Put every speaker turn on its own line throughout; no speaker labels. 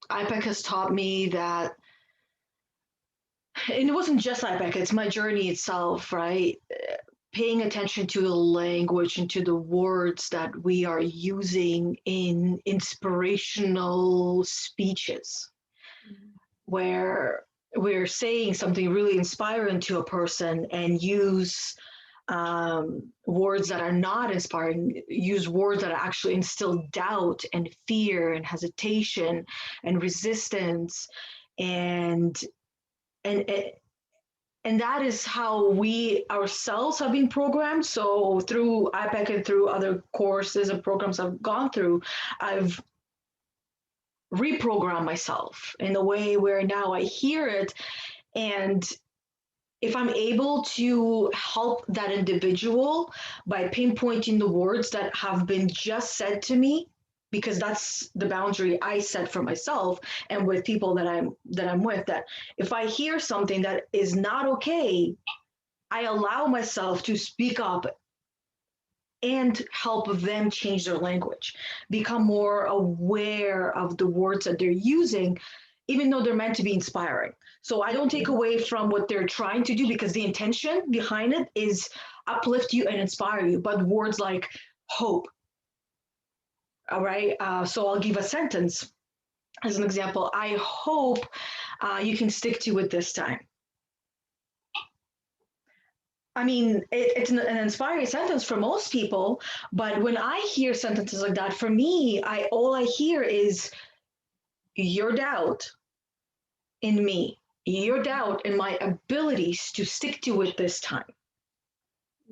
IPEC has taught me that, and it wasn't just IPEC, it's my journey itself, right? Paying attention to the language and to the words that we are using in inspirational speeches, where we're saying something really inspiring to a person and use words that are not inspiring, use words that actually instill doubt and fear and hesitation and resistance, and and and that is how we ourselves have been programmed. So through IPEC and through other courses and programs I've gone through, I've reprogrammed myself in a way where now I hear it, and if I'm able to help that individual by pinpointing the words that have been just said to me, because that's the boundary I set for myself and with people that I'm with, that if I hear something that is not okay, I allow myself to speak up and help them change their language, become more aware of the words that they're using, even though they're meant to be inspiring. So I don't take away from what they're trying to do, because the intention behind it is uplift you and inspire you. But words like hope, all right? So I'll give a sentence as an example. I hope you can stick to it this time. I mean, it's an inspiring sentence for most people, but when I hear sentences like that, for me, all I hear is your doubt in me, your doubt in my abilities to stick to it this time,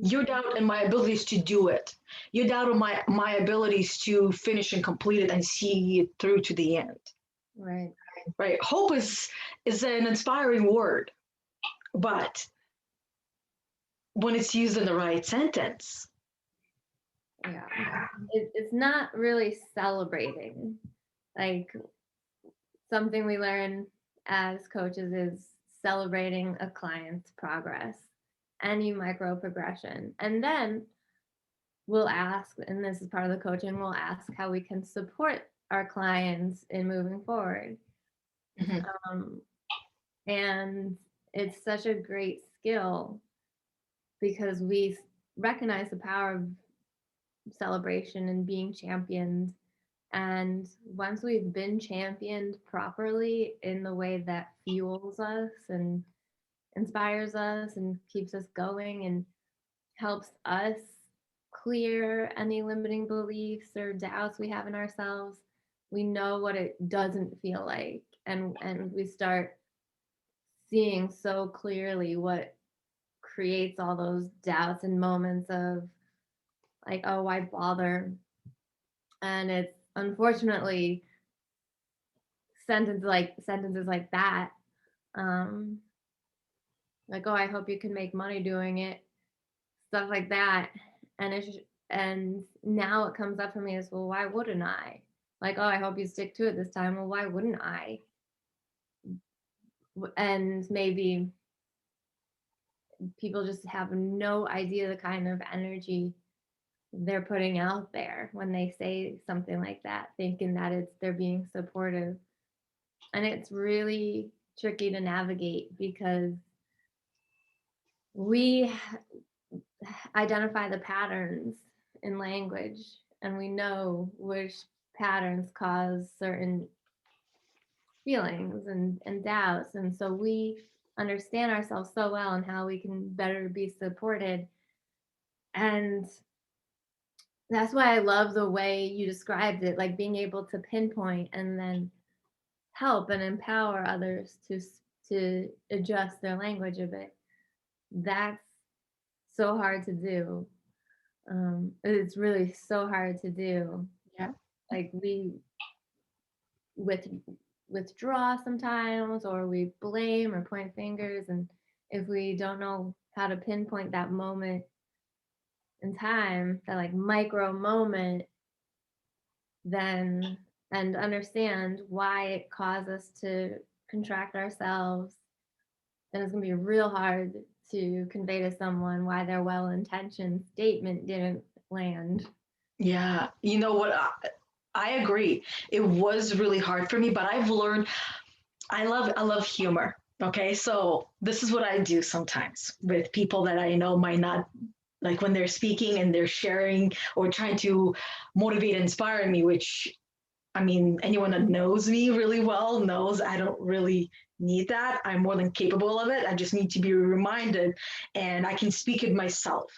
your doubt in my abilities to do it, your doubt in my abilities to finish and complete it and see it through to the end.
Right.
Right. Hope is an inspiring word, but when it's used in the right sentence.
Yeah. It's not really celebrating. Like, something we learn as coaches is celebrating a client's progress, any micro progression. And then we'll ask, and this is part of the coaching, we'll ask how we can support our clients in moving forward. And it's such a great skill because we recognize the power of celebration and being championed. And once we've been championed properly in the way that fuels us and inspires us and keeps us going and helps us clear any limiting beliefs or doubts we have in ourselves, we know what it doesn't feel like. And we start seeing so clearly what creates all those doubts and moments of like, oh, why bother? And it's unfortunately sentences like that, like, oh, I hope you can make money doing it, stuff like that. And now it comes up for me as, well, why wouldn't I? Like, oh, I hope you stick to it this time. Well, why wouldn't I? And maybe people just have no idea the kind of energy they're putting out there when they say something like that, thinking that they're being supportive. And it's really tricky to navigate because we identify the patterns in language and we know which patterns cause certain feelings and doubts. And so we understand ourselves so well and how we can better be supported. And that's why I love the way you described it, like being able to pinpoint and then help and empower others to adjust their language a bit. That's so hard to do. It's really so hard to do.
Yeah.
Like we withdraw sometimes, or we blame or point fingers, and if we don't know how to pinpoint that moment in time, that like micro moment, then and understand why it caused us to contract ourselves, then it's going to be real hard to convey to someone why their well-intentioned statement didn't land.
Yeah. You know what? I agree. It was really hard for me, but I've learned I love humor. Okay, so this is what I do sometimes with people that I know might not like when they're speaking and they're sharing or trying to motivate and inspire me, which I mean, anyone that knows me really well knows I don't really need that. I'm more than capable of it. I just need to be reminded and I can speak it myself.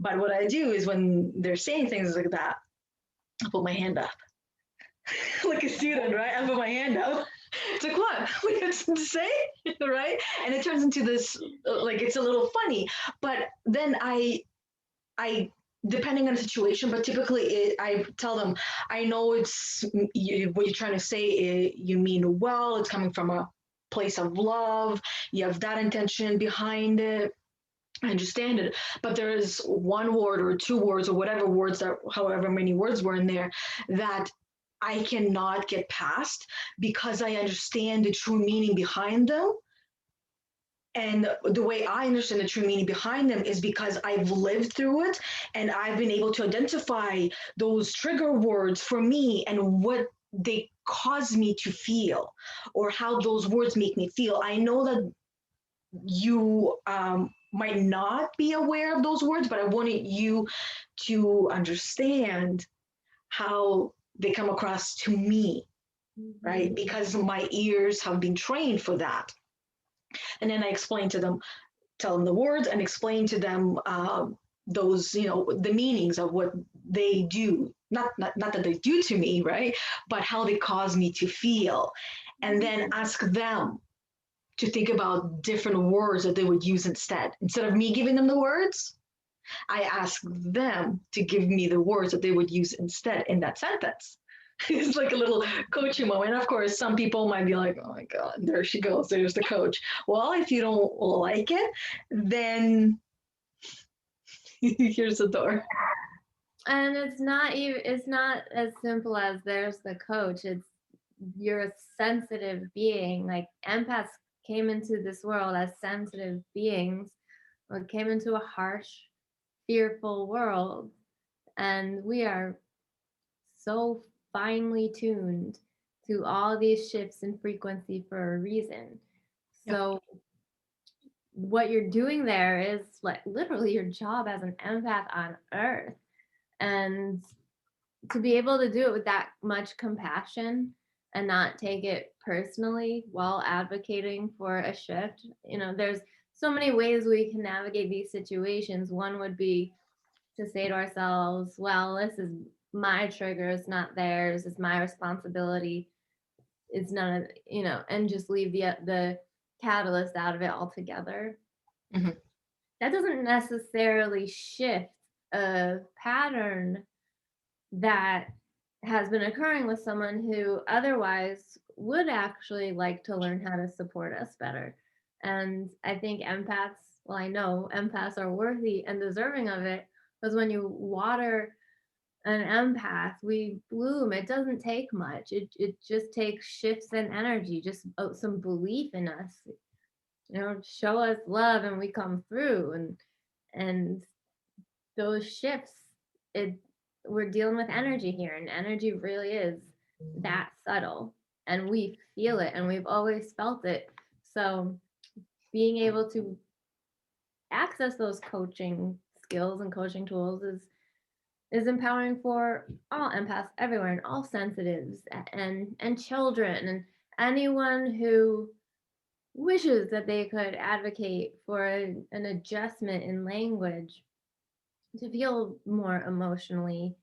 But what I do is when they're saying things like that, I put my hand up. Like a student, right? I put my hand up. It's like, what? We have something to say, right? And it turns into this, like, it's a little funny. But then I depending on the situation, but typically I tell them, I know what you're trying to say, you mean well, it's coming from a place of love, you have that intention behind it. I understand it, but there is one word or two words or whatever words that, however many words were in there, that I cannot get past because I understand the true meaning behind them. And the way I understand the true meaning behind them is because I've lived through it and I've been able to identify those trigger words for me and what they cause me to feel or how those words make me feel. I know that you might not be aware of those words, but I wanted you to understand how they come across to me, right?
Mhm.
Because my ears have been trained for that. And then I explain to them, tell them the words and explain to them those, the meanings of what they do. Not that they do to me, right? But how they cause me to feel. And then ask them to think about different words that they would use instead. Instead of me giving them the words, I ask them to give me the words that they would use instead in that sentence. It's like a little coaching moment. Of course, some people might be like, oh my God, there she goes. There's the coach. Well, if you don't like it, then here's the door.
And it's not as simple as there's the coach. It's you're a sensitive being. Like empaths came into this world as sensitive beings, or came into a harsh, fearful world. And we are so finely tuned to all these shifts in frequency for a reason.
Yep.
So what you're doing there is like literally your job as an empath on earth. And to be able to do it with that much compassion and not take it personally while advocating for a shift, there's so many ways we can navigate these situations. One would be to say to ourselves, well, this is my trigger, it's not theirs, it's my responsibility, it's none of, and just leave the catalyst out of it altogether.
Mhm.
That doesn't necessarily shift a pattern that has been occurring with someone who otherwise would actually like to learn how to support us better. And I think empaths, well, I know empaths are worthy and deserving of it, because when you water an empath, we bloom. It doesn't take much. It just takes shifts in energy, just some belief in us. Show us love and we come through. And those shifts, it we're dealing with energy here, and energy really is that subtle, and we feel it, and we've always felt it. So being able to access those coaching skills and coaching tools is empowering for all empaths everywhere, and all sensitives, and children, and anyone who wishes that they could advocate for an adjustment in language to feel more emotionally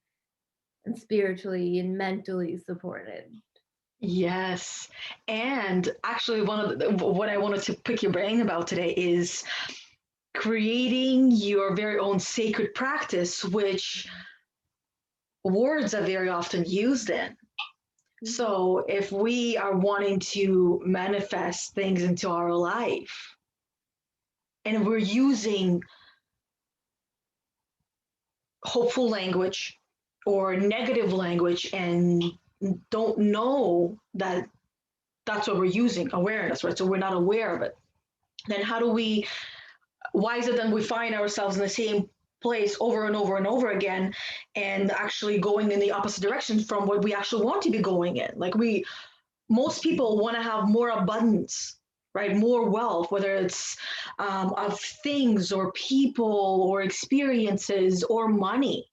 and spiritually and mentally supported.
Yes. And actually, what I wanted to pick your brain about today is creating your very own sacred practice, which words are very often used in.
Mhm.
So if we are wanting to manifest things into our life and we're using hopeful language or negative language and don't know that that's what we're using, awareness, right? So we're not aware of it. Then how do we, why is it then we find ourselves in the same place over and over and over again, and actually going in the opposite direction from what we actually want to be going in. Like most people want to have more abundance, right? More wealth, whether it's of things or people or experiences or money.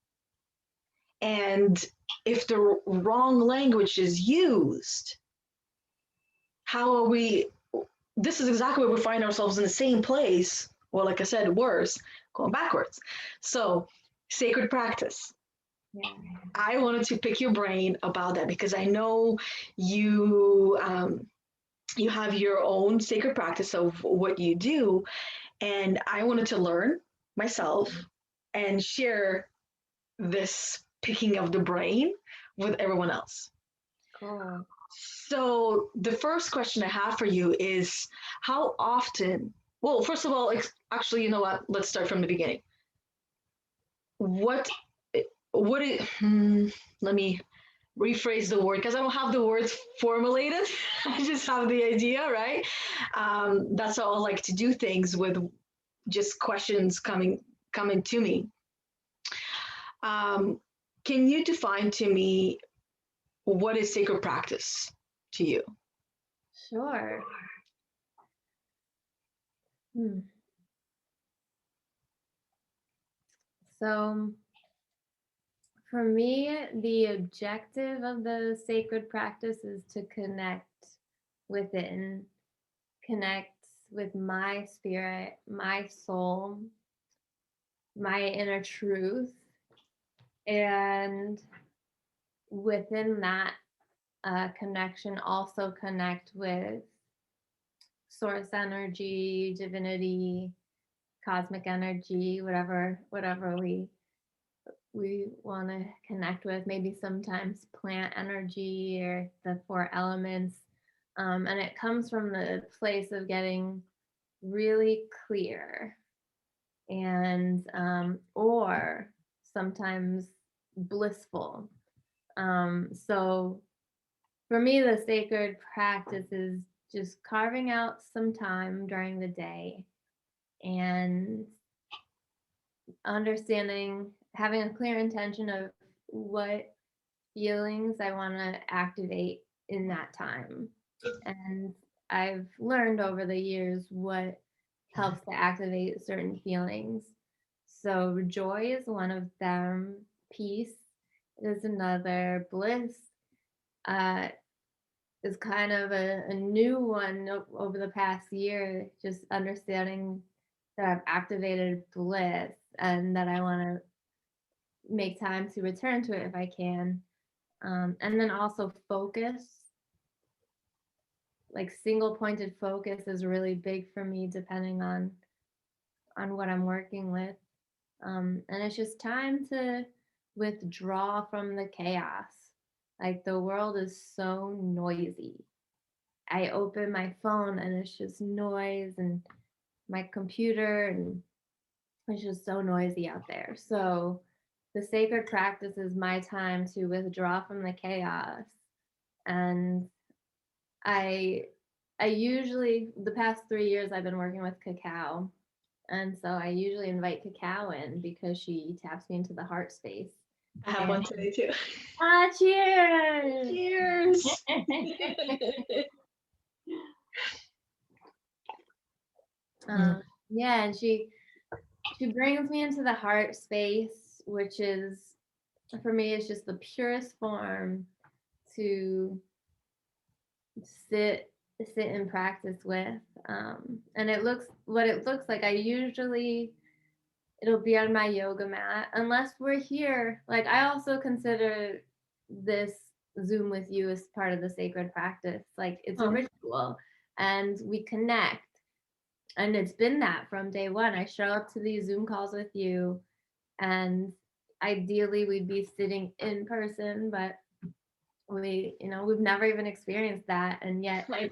And if the wrong language is used, how are we? This is exactly where we find ourselves in the same place, or like I said, worse, going backwards. So, sacred practice.
Yeah.
I wanted to pick your brain about that because I know you you have your own sacred practice of what you do, and I wanted to learn myself and share this picking of the brain with everyone else.
Cool.
So the first question I have for you is how often, well, first of all, actually, you know what? Let's start from the beginning. What, what, let me rephrase the word because I don't have the words formulated. I just have the idea, right? That's how I like to do things with just questions coming to me. Um, can you define to me what is sacred practice to you?
Sure. Hmm. So for me, the objective of the sacred practice is to connect within, connect with my spirit, my soul, my inner truth, and within that connection, also connect with source energy, divinity, cosmic energy, whatever we want to connect with. Maybe sometimes plant energy or the four elements, and it comes from the place of getting really clear and or sometimes blissful. So for me, the sacred practice is just carving out some time during the day and understanding, having a clear intention of what feelings I want to activate in that time. And I've learned over the years what helps to activate certain feelings. So joy is one of them, peace is another, bliss uh, is kind of a new one over the past year, just understanding that I've activated bliss and that I want to make time to return to it if I can. And then also focus, like single pointed focus is really big for me depending on what I'm working with. And it's just time to withdraw from the chaos. Like the world is so noisy. I open my phone and it's just noise, and my computer, and it's just so noisy out there. So the sacred practice is my time to withdraw from the chaos. And I I usually, the past 3 years I've been working with cacao. And so I usually invite cacao in because she taps me into the heart space.
I have
And
one today too.
cheers.
Cheers.
Yeah, and she brings me into the heart space, which is, for me, it's just the purest form to sit and practice with. And it looks, what it looks like, I usually, it'll be on my yoga mat unless we're here. Like I also consider this Zoom with you as part of the sacred practice. Like it's a
Oh,
ritual and we connect. And it's been that from day one. I show up to these Zoom calls with you, and ideally we'd be sitting in person, but we've never even experienced that. And yet,
right.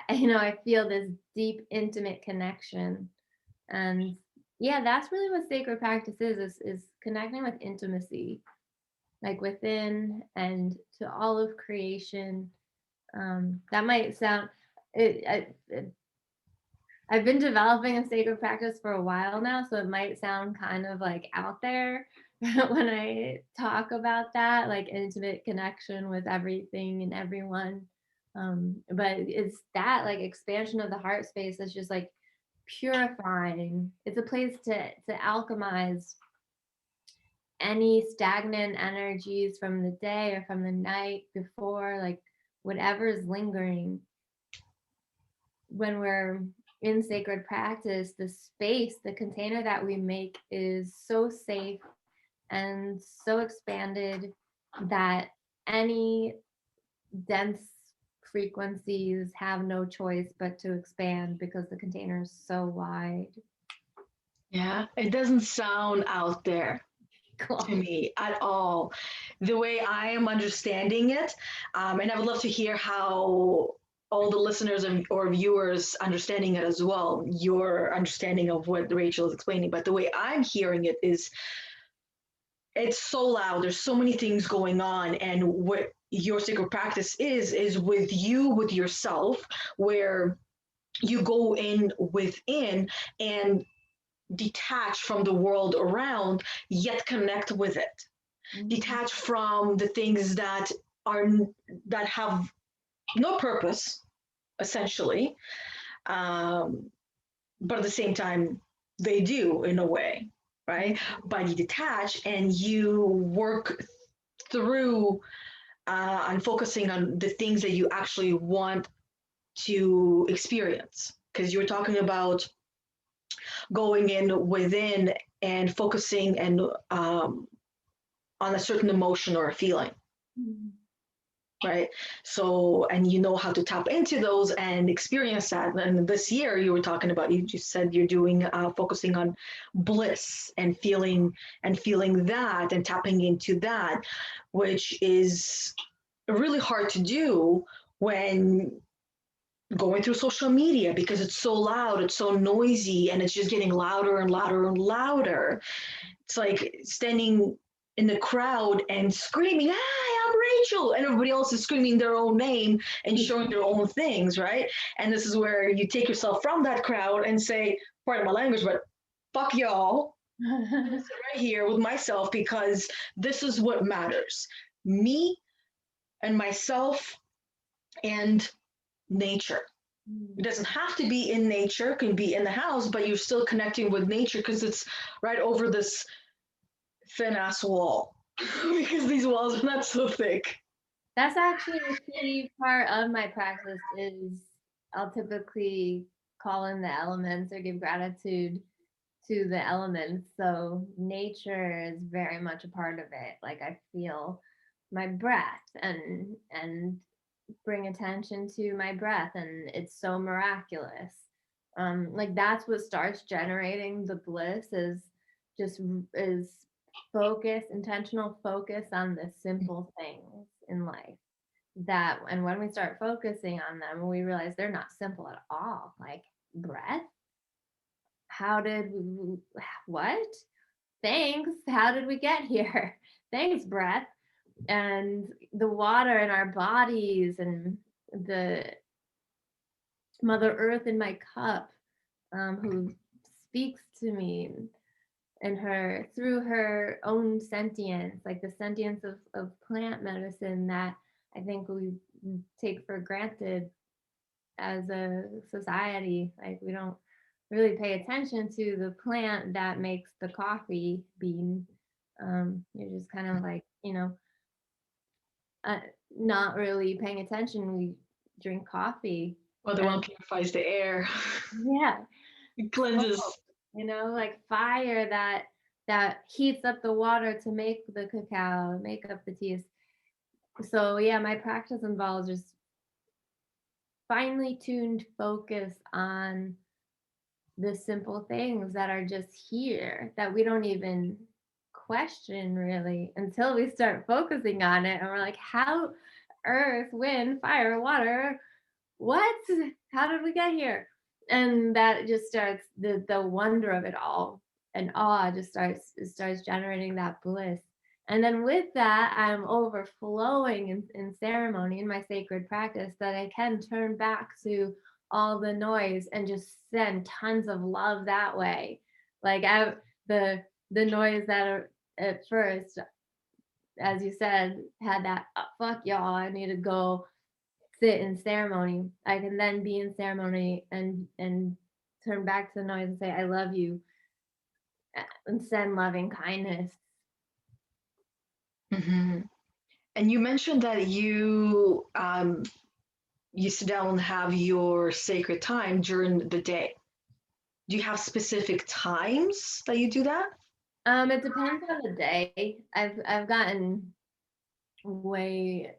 I feel this deep, intimate connection. And yeah, that's really what sacred practice is connecting with intimacy, like within and to all of creation. That might sound, it I've been developing a sacred practice for a while now, so it might sound kind of like out there when I talk about that, like intimate connection with everything and everyone. But it's that like expansion of the heart space that's just like purifying. It's a place to alchemize any stagnant energies from the day or from the night before, like whatever is lingering. When we're in sacred practice, the space, the container that we make is so safe and so expanded that any dense frequencies have no choice but to expand because the container is so wide.
Yeah, it doesn't sound out there to
Cool.
me at all. The way I am understanding it, and I would love to hear how all the listeners or viewers understanding it as well, your understanding of what Rachel is explaining. But the way I'm hearing it is it's so loud. There's so many things going on. And what your sacred practice is with you, with yourself, where you go in within and detach from the world around, yet connect with it. Detach from the things are that have no purpose, essentially, but at the same time, they do in a way, right? But you detach and you work through and focusing on the things that you actually want to experience. Because you're talking about going in within and focusing and on a certain emotion or a feeling, right? So, and you know how to tap into those and experience that. And this year you were talking about, you just said you're doing focusing on bliss and feeling that and tapping into that, which is really hard to do when going through social media because it's so loud, it's so noisy, and it's just getting louder and louder and louder. It's like standing in the crowd and screaming, "Hi, I'm Rachel," and everybody else is screaming their own name and showing their own things, right? And this is where you take yourself from that crowd and say, pardon my language, but fuck y'all. I'm gonna sit right here with myself because this is what matters. Me and myself and nature. It doesn't have to be in nature, it can be in the house, but you're still connecting with nature because it's right over this thin ass wall because these walls are not so thick.
That's actually a key part of my practice is I'll typically call in the elements or give gratitude to the elements. So nature is very much a part of it. Like I feel my breath and bring attention to my breath, and it's so miraculous. Like that's what starts generating the bliss just is focus, intentional focus on the simple things in life. That and when we start focusing on them, we realize they're not simple at all. Like breath, how did we, what? Thanks. How did we get here? Thanks, breath. And the water in our bodies and the Mother Earth in my cup, who speaks to me and her through her own sentience, like the sentience of plant medicine that I think we take for granted as a society. Like we don't really pay attention to the plant that makes the coffee bean. You're just kind of like, uh, not really paying attention. We drink coffee.
Well, the one purifies the air,
Yeah,
it cleanses.
like fire that heats up the water to make the cacao, make up the teas. So yeah, my practice involves just finely tuned focus on the simple things that are just here that we don't even question really until we start focusing on it and we're like, how earth, wind, fire, water, what, how did we get here? And that just starts the wonder of it all, and awe just starts generating that bliss. And then with that, I'm overflowing in ceremony in my sacred practice that I can turn back to all the noise and just send tons of love that way. Like the the noise that are, at first, as you said, had that fuck y'all, I need to go sit in ceremony. I can then be in ceremony and turn back to the noise and say I love you and send loving kindness.
Hmm. And you mentioned that you sit down and have your sacred time during the day. Do you have specific times that you do that?
It depends on the day. I've gotten way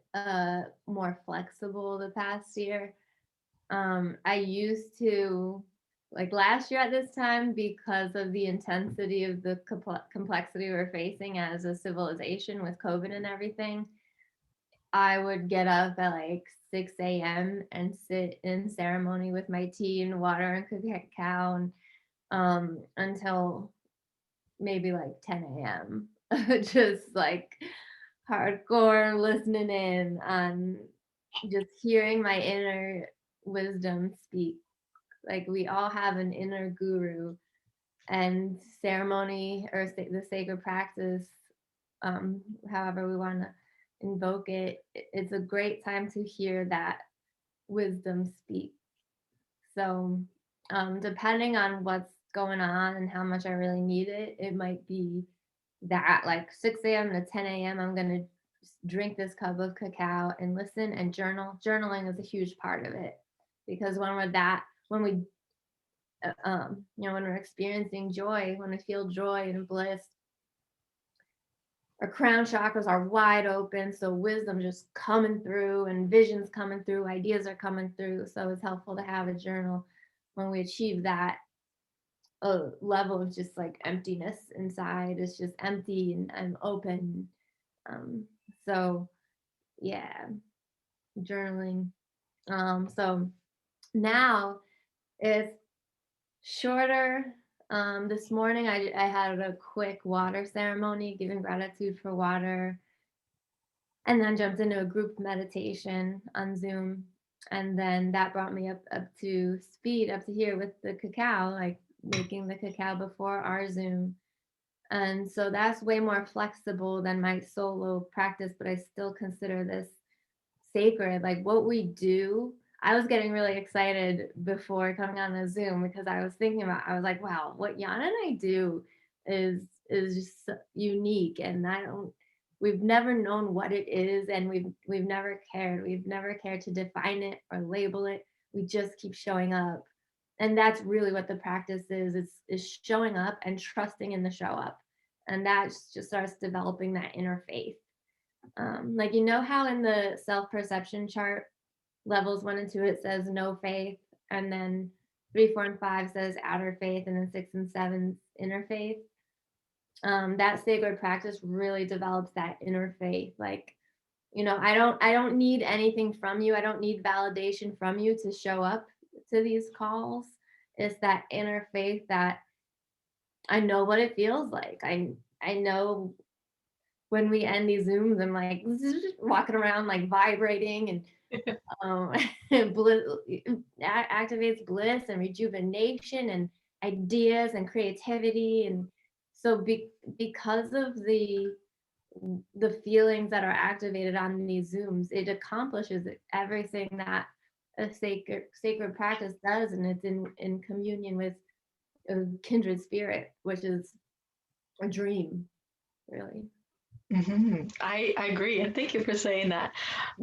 more flexible the past year. I used to, like last year at this time, because of the intensity of the complexity we're facing as a civilization with COVID and everything, I would get up at like 6 a.m. and sit in ceremony with my tea and water and cacao and, until maybe like 10 a.m. Just like hardcore listening in on just hearing my inner wisdom speak. Like we all have an inner guru, and ceremony or the sacred practice, however we want to invoke it, it's a great time to hear that wisdom speak. So, depending on what's going on and how much I really need it, it might be that like 6 a.m. to 10 a.m. I'm going to drink this cup of cacao and listen and journal. Journaling is a huge part of it, because when we when we're experiencing joy, when we feel joy and bliss, our crown chakras are wide open, so wisdom just coming through and visions coming through, ideas are coming through. So it's helpful to have a journal when we achieve that level of just like emptiness inside. It's just empty and open. um, so yeah, journaling. So now it's shorter. This morning I had a quick water ceremony, giving gratitude for water, and then jumped into a group meditation on Zoom. And then that brought me up to speed, up to here with the cacao, like making the cacao before our Zoom. And so that's way more flexible than my solo practice, but I still consider this sacred. Like what we do, I was getting really excited before coming on the Zoom, because I was thinking about, I was like, wow, what Yana and I do is just unique, and I don't, we've never known what it is, and we've never cared. We've never cared to define it or label it. We just keep showing up. And that's really what the practice is showing up and trusting in the show up. And that just starts developing that inner faith. Like, you know how in the self-perception chart, levels 1 and 2, it says no faith, and then 3, 4, and 5 says outer faith, and then 6 and 7 inner faith. That sacred practice really develops that inner faith. Like, I don't need anything from you. I don't need validation from you to show up to these calls. It's that inner faith that I know what it feels like. I know when we end these Zooms, I'm like walking around like vibrating, and um, bliss, activates bliss and rejuvenation and ideas and creativity. And so because of the feelings that are activated on these Zooms, it accomplishes everything that a sacred practice does, and it's in communion with a kindred spirit, which is a dream, really.
I agree, and thank you for saying that.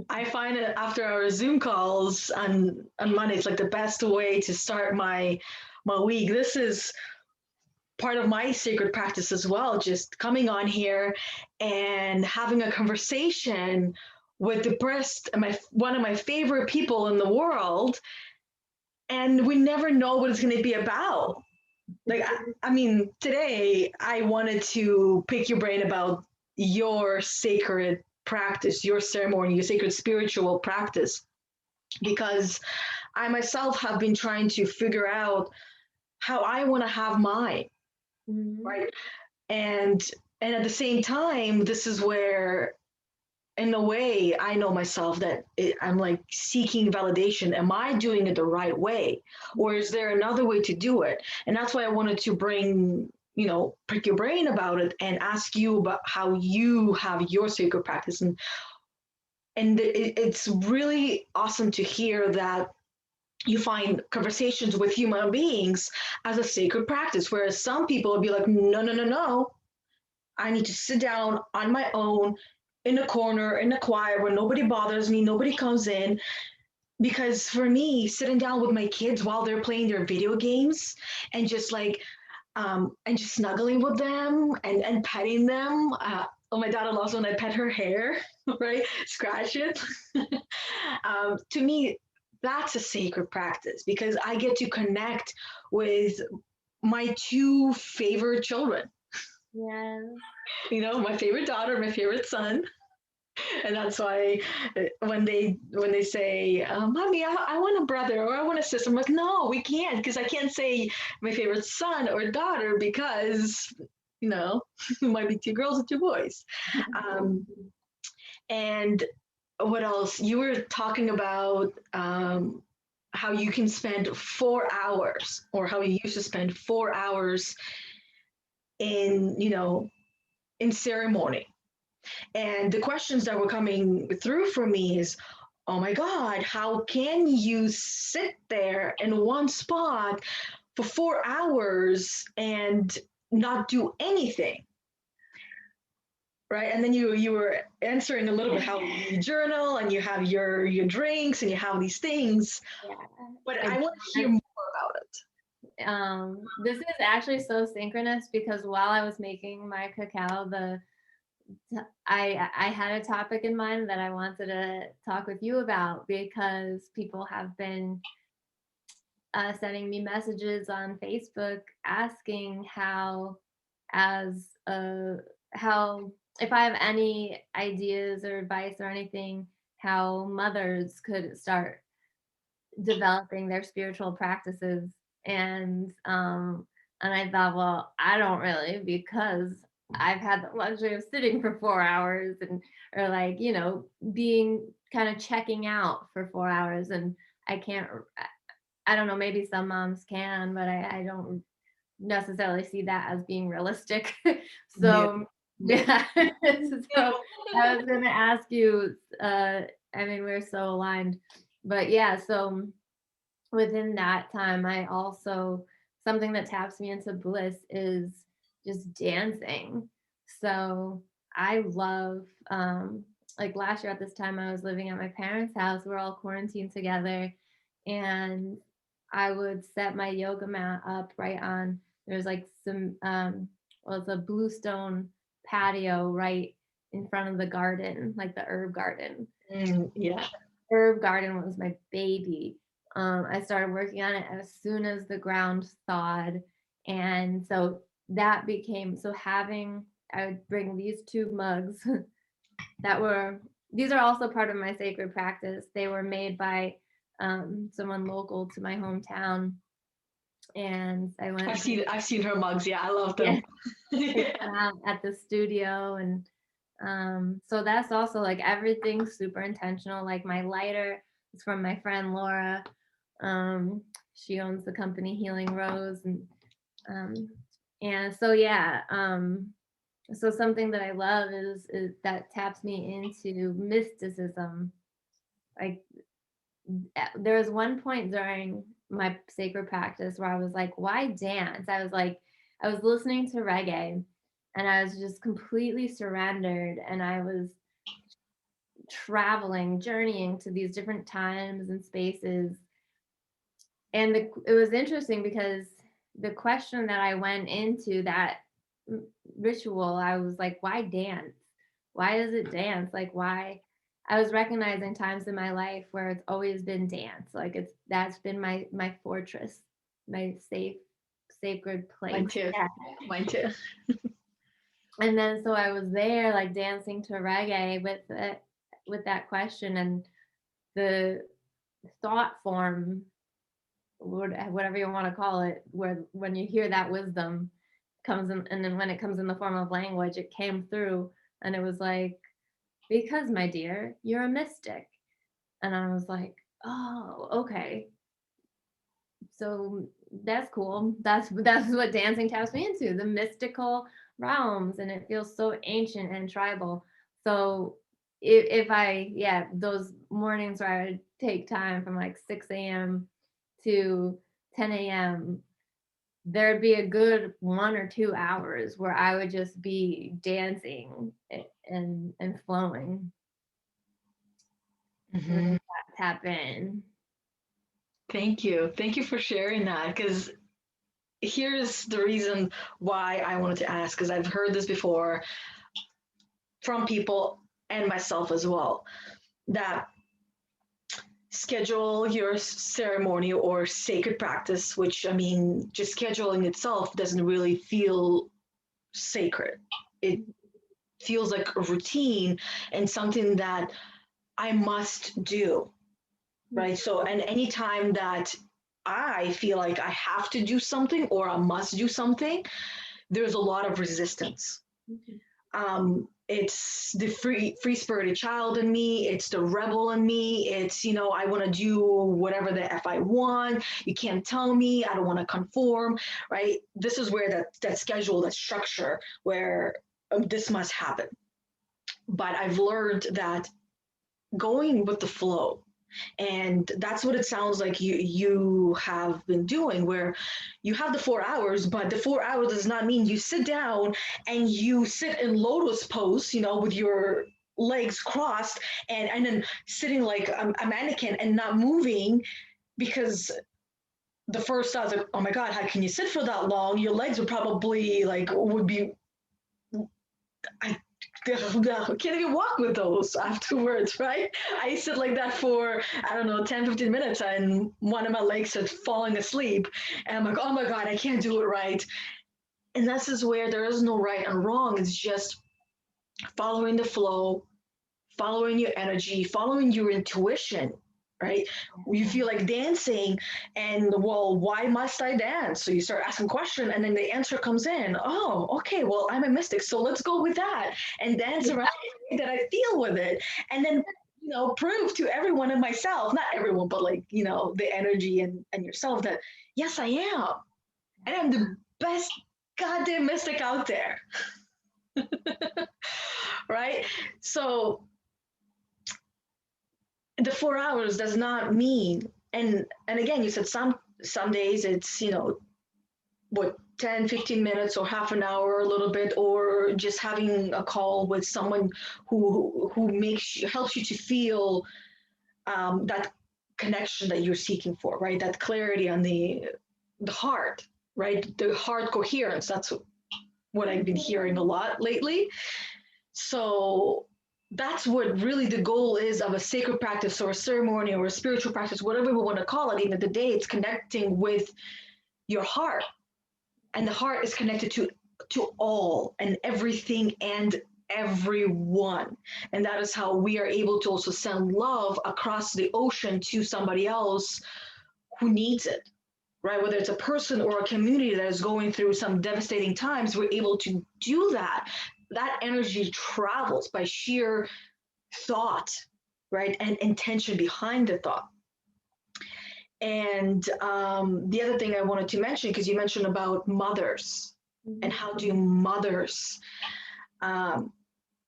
I find it after our Zoom calls on Mondays like the best way to start my week. This is part of my sacred practice as well, just coming on here and having a conversation with the best, one of my favorite people in the world, and we never know what it's going to be about. Like, I mean, today I wanted to pick your brain about your sacred practice, your ceremony, your sacred spiritual practice, because I myself have been trying to figure out how I want to have mine,
Mm-hmm.
right? And at the same time, this is where in a way, I know myself that I'm like seeking validation. Am I doing it the right way? Or is there another way to do it? And that's why I wanted to bring, pick your brain about it and ask you about how you have your sacred practice. And it's really awesome to hear that you find conversations with human beings as a sacred practice, whereas some people would be like, no, no, no, no. I need to sit down on my own in a corner, in a quiet where nobody bothers me, nobody comes in. Because for me, sitting down with my kids while they're playing their video games and just like, and just snuggling with them and petting them. Oh, my daughter loves when I pet her hair, right? Scratch it. To me, that's a sacred practice because I get to connect with my two favorite children.
Yes.
My favorite daughter, my favorite son, and that's why when they say, "Mommy, I want a brother or I want a sister," I'm like, "No, we can't," because I can't say my favorite son or daughter because you know it might be two girls and two boys. Um, and what else? You were talking about how you can spend 4 hours, or how you used to spend 4 hours in in ceremony. And the questions that were coming through for me is, oh my God, how can you sit there in one spot for 4 hours and not do anything? Right. And then you were answering a little bit how you journal and you have your drinks and you have these things.
Yeah.
But I want to hear more about it.
This is actually so synchronous because while I was making my cacao, I had a topic in mind that I wanted to talk with you about because people have been sending me messages on Facebook asking as how if I have any ideas or advice or anything, how mothers could start developing their spiritual practices. And I thought, well, I don't really, because I've had the luxury of sitting for 4 hours and or like being kind of checking out for 4 hours, and I can't. I don't know, maybe some moms can, but I don't necessarily see that as being realistic.
Yeah.
So yeah. So I was gonna ask you, I mean, we're so aligned, but yeah, so within that time, I also, something that taps me into bliss is just dancing. So I love, like last year at this time, I was living at my parents' house. We're all quarantined together, and I would set my yoga mat up right on. There's like some, well, it's a bluestone patio right in front of the garden, like the herb garden.
Yeah.
Herb garden was my baby. I started working on it as soon as the ground thawed. And so that became, so having, I would bring these two mugs that were, these are also part of my sacred practice. They were made by someone local to my hometown. And I went,
I've seen her mugs. Yeah, I love them.
yeah, picked them out at the studio. And so that's also like everything super intentional. Like my lighter is from my friend Laura. She owns the company Healing Rose, and so yeah. So something that I love is that taps me into mysticism. Like there was one point during my sacred practice where I was like, why dance? I was listening to reggae and I was just completely surrendered, and I was traveling, journeying to these different times and spaces. And it was interesting because the question that I went into that ritual, I was like, why dance? Why does it dance? Like, why? I was recognizing times in my life where it's always been dance. Like that's been my fortress, my sacred
Mine
place.
too. Mine too.
And then so I was there like dancing to reggae with that question, and the thought form, whatever you want to call it, where when you hear that wisdom comes in, and then when it comes in the form of language, it came through, and it was like, because, my dear, you're a mystic. And I was like, oh, okay. So that's cool. That's what dancing taps me into, the mystical realms, and it feels so ancient and tribal. So if I, yeah, those mornings where I would take time from like 6 a.m. to 10 a.m., there'd be a good 1 or 2 hours where I would just be dancing and flowing.
Mhm.
Really tap in.
Thank you. Thank you for sharing that. Because here's the reason why I wanted to ask, because I've heard this before from people and myself as well, that schedule your ceremony or sacred practice, which I mean, just scheduling itself doesn't really feel sacred. It feels like a routine and something that I must do, right? So, and anytime that I feel like I have to do something or I must do something, there's a lot of resistance. It's the free spirited child in me. It's the rebel in me. It's, you know, I want to do whatever the F I want. You can't tell me. I don't want to conform, right? This is where that schedule, that structure, where this must happen. But I've learned that going with the flow, and that's what it sounds like you have been doing, where you have the 4 hours, but the 4 hours does not mean you sit down and you sit in lotus pose, you know, with your legs crossed, and then sitting like a mannequin and not moving, because the first thought is like, oh my god, how can you sit for that long? Your legs would probably like would be, I can't even walk with those afterwards, right? I sit like that for, I don't know, 10, 15 minutes, and one of my legs is falling asleep. And I'm like, oh my God, I can't do it right. And this is where there is no right and wrong. It's just following the flow, following your energy, following your intuition, right? You feel like dancing, and well, why must I dance? So you start asking questions, and then the answer comes in. Oh, okay, well, I'm a mystic, so let's go with that and dance around the way that I feel with it, and then, you know, prove to everyone and myself, not everyone, but like, you know, the energy and yourself, that yes, I am, and I'm the best goddamn mystic out there, right? So the 4 hours does not mean, and again, you said some days it's, you know, what, 10, 15 minutes or half an hour, a little bit, or just having a call with someone who helps you to feel that connection that you're seeking for, right? That clarity on the heart, right? The heart coherence. That's what I've been hearing a lot lately. So that's what really the goal is of a sacred practice or a ceremony or a spiritual practice, whatever we want to call it. At the end of the day, it's connecting with your heart, and the heart is connected to all and everything and everyone. And that is how we are able to also send love across the ocean to somebody else who needs it, right? Whether it's a person or a community that is going through some devastating times, we're able to do that. That energy travels by sheer thought, right? And intention behind the thought. And the other thing I wanted to mention, because you mentioned about mothers, and how do mothers, um,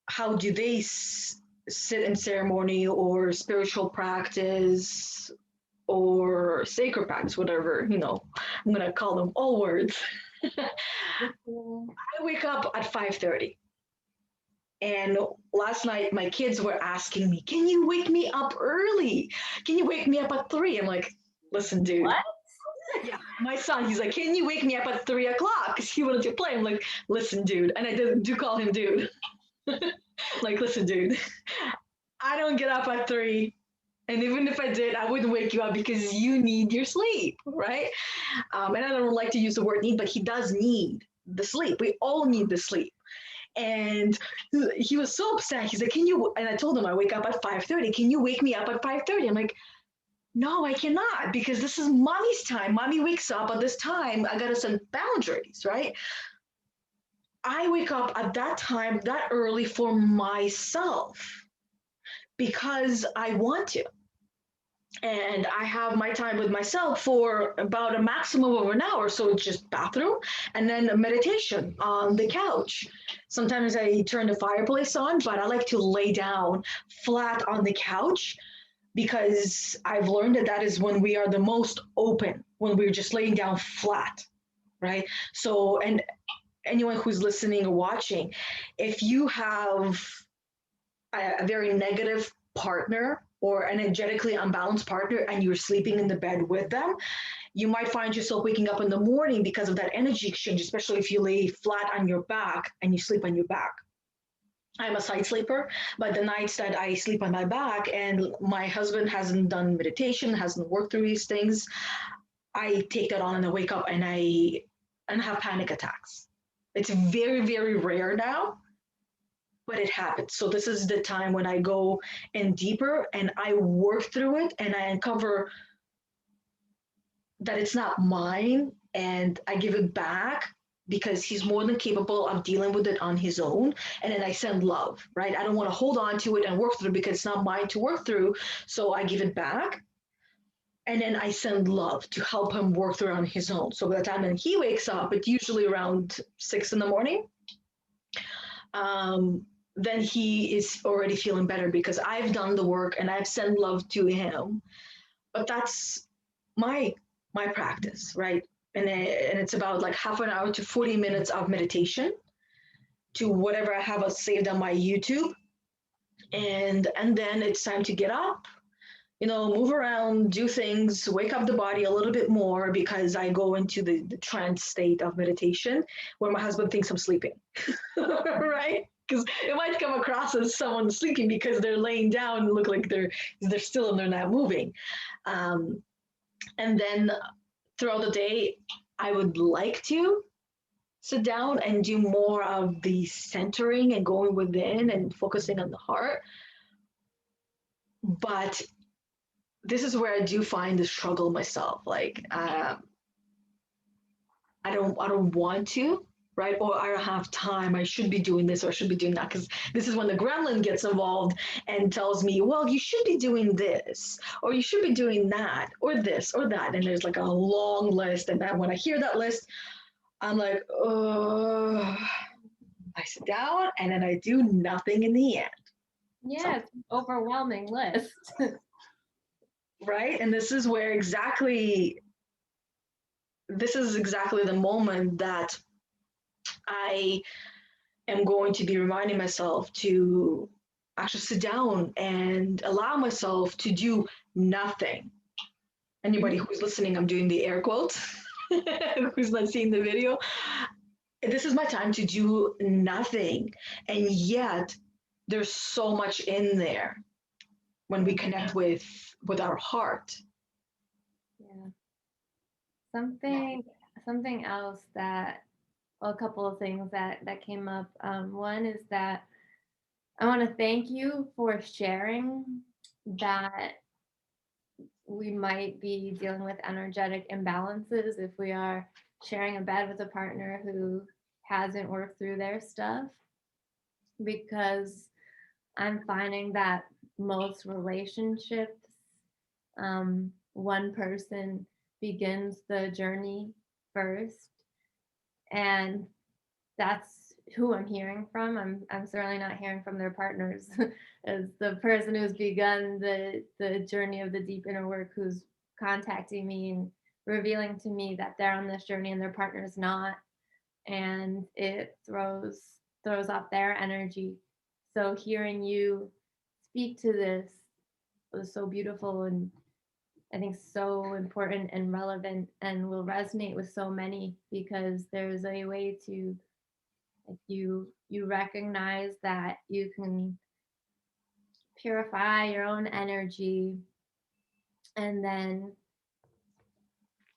how do they sit in ceremony or spiritual practice or sacred practice, whatever, you know, I'm going to call them all words. I wake up at 5:30. And last night, my kids were asking me, can you wake me up early? Can you wake me up at 3? I'm like, listen, dude.
What?
Yeah, my son, he's like, can you wake me up at 3 o'clock? Because he wanted to play. I'm like, listen, dude. And I do call him dude. Like, listen, dude, I don't get up at 3. And even if I did, I wouldn't wake you up because you need your sleep, right? And I don't like to use the word need, but he does need the sleep. We all need the sleep. And he was so upset. He's like, can you, and I told him I wake up at 5:30. Can you wake me up at 5:30? I'm like, no, I cannot, because this is mommy's time. Mommy wakes up at this time. I got to set boundaries, right? I wake up at that time, that early, for myself. because I want to. And I have my time with myself for about a maximum of an hour. So it's just bathroom and then meditation on the couch. Sometimes I turn the fireplace on, but I like to lay down flat on the couch because I've learned that that is when we are the most open, when we're just laying down flat, right? So, and anyone who's listening or watching, if you have a very negative partner or an energetically unbalanced partner and you're sleeping in the bed with them, you might find yourself waking up in the morning because of that energy exchange, especially if you lay flat on your back and you sleep on your back. I'm a side sleeper, but the nights that I sleep on my back and my husband hasn't done meditation, hasn't worked through these things, I take that on and I wake up and have panic attacks. It's very, very rare now, but it happens. So this is the time when I go in deeper and I work through it and I uncover that it's not mine and I give it back because he's more than capable of dealing with it on his own. And then I send love, right? I don't want to hold on to it and work through it because it's not mine to work through. So I give it back. And then I send love to help him work through it on his own. So by the time that he wakes up, it's usually around 6 in the morning. Then he is already feeling better because I've done the work and I've sent love to him. But that's my my practice, right? And it's about like half an hour to 40 minutes of meditation to whatever I have saved on my YouTube. And then it's time to get up, move around, do things, wake up the body a little bit more because I go into the trance state of meditation where my husband thinks I'm sleeping, right? Because it might come across as someone sleeping because they're laying down and look like they're still and they're not moving. Um, and then throughout the day, I would like to sit down and do more of the centering and going within and focusing on the heart. But this is where I do find the struggle myself. Like I don't want to, right? Or I don't have time. I should be doing this or I should be doing that because this is when the gremlin gets involved and tells me, well, you should be doing this or you should be doing that or this or that. And there's like a long list. And then when I hear that list, I'm like, oh, I sit down and then I do nothing in the end.
Yeah, it's an overwhelming list.
Right? And this is exactly the moment that I am going to be reminding myself to actually sit down and allow myself to do nothing. Anybody who's listening, I'm doing the air quotes, who's not seeing the video. This is my time to do nothing. And yet there's so much in there when we connect with our heart.
Yeah. Something else that, well, a couple of things that came up. One is that I want to thank you for sharing that we might be dealing with energetic imbalances if we are sharing a bed with a partner who hasn't worked through their stuff, because I'm finding that most relationships, one person begins the journey first, and that's who I'm hearing from. I'm certainly not hearing from their partners as the person who's begun the journey of the deep inner work, who's contacting me and revealing to me that they're on this journey and their partner's not, and it throws off their energy. So hearing you speak to this was so beautiful, and I think so important and relevant, and will resonate with so many, because there's a way to, like, you recognize that you can purify your own energy, and then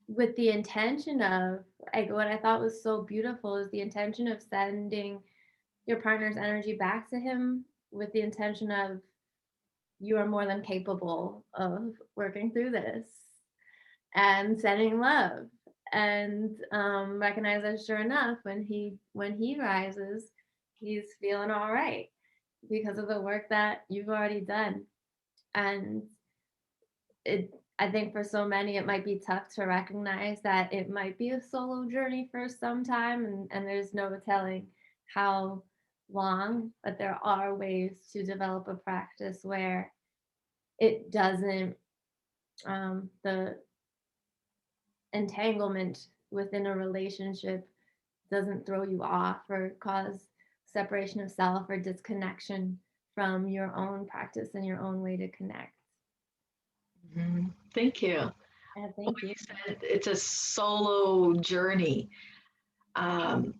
with the intention of, like, what I thought was so beautiful is the intention of sending your partner's energy back to him with the intention of, you are more than capable of working through this, and sending love, and recognize that, sure enough, when he rises, he's feeling all right because of the work that you've already done. And I think for so many, it might be tough to recognize that it might be a solo journey for some time, and there's no telling how long, but there are ways to develop a practice where it doesn't, the entanglement within a relationship doesn't throw you off or cause separation of self or disconnection from your own practice and your own way to connect.
Thank you. Like
Thank you.
you said, it's a solo journey. Um,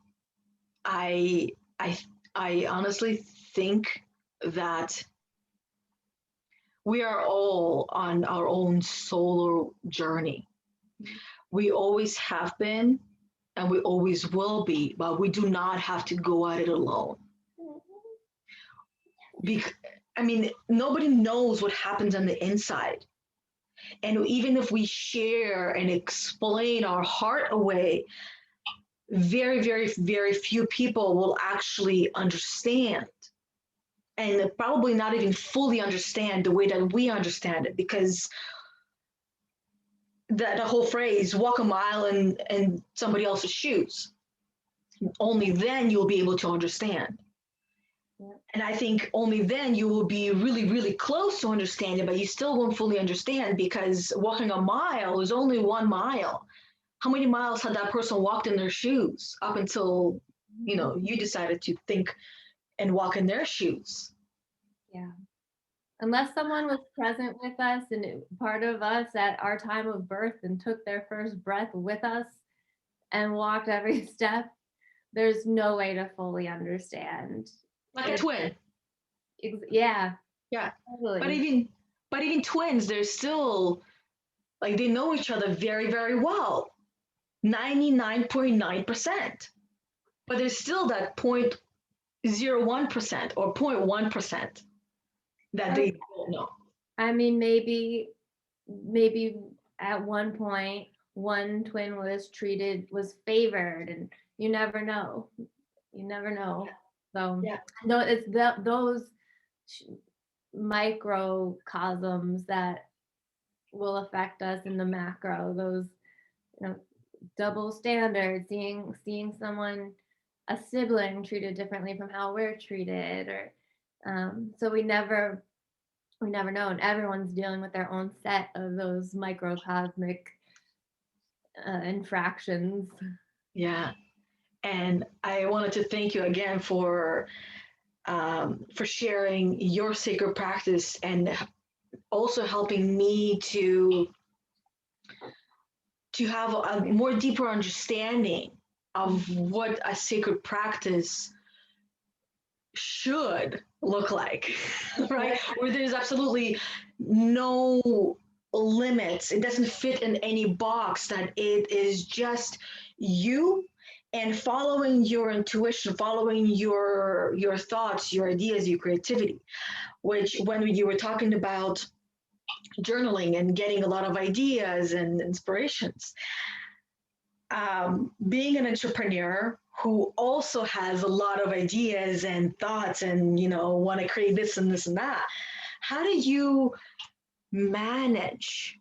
I I I honestly think that we are all on our own solo journey. We always have been, and we always will be, but we do not have to go at it alone. Because, I mean, nobody knows what happens on the inside. And even if we share and explain our heart away, very, very, very few people will actually understand, and probably not even fully understand the way that we understand it, because the whole phrase, walk a mile in somebody else's shoes, only then you'll be able to understand. And I think only then you will be really, really close to understanding, but you still won't fully understand, because walking a mile is only 1 mile. How many miles had that person walked in their shoes up until, you decided to think and walk in their shoes?
Yeah. Unless someone was present with us and part of us at our time of birth and took their first breath with us and walked every step, there's no way to fully understand.
Like a twin.
Yeah,
Yeah. But
totally.
even twins, they're still like, they know each other very, very well. 99.9%. But there's still that 0.01% or 0.1% that they don't know.
I mean, maybe at one point one twin was favored, and you never know. So
Yeah.
no, it's those microcosms that will affect us in the macro. Those, double standards, seeing someone, a sibling, treated differently from how we're treated, or so we never know, and everyone's dealing with their own set of those microcosmic infractions.
Yeah. And I wanted to thank you again for sharing your sacred practice, and also helping me to have a more deeper understanding of what a sacred practice should look like, right? Where there's absolutely no limits. It doesn't fit in any box, that it is just you and following your intuition, following your thoughts, your ideas, your creativity, which when you were talking about journaling and getting a lot of ideas and inspirations, being an entrepreneur who also has a lot of ideas and thoughts, and want to create this and this and that, how do you manage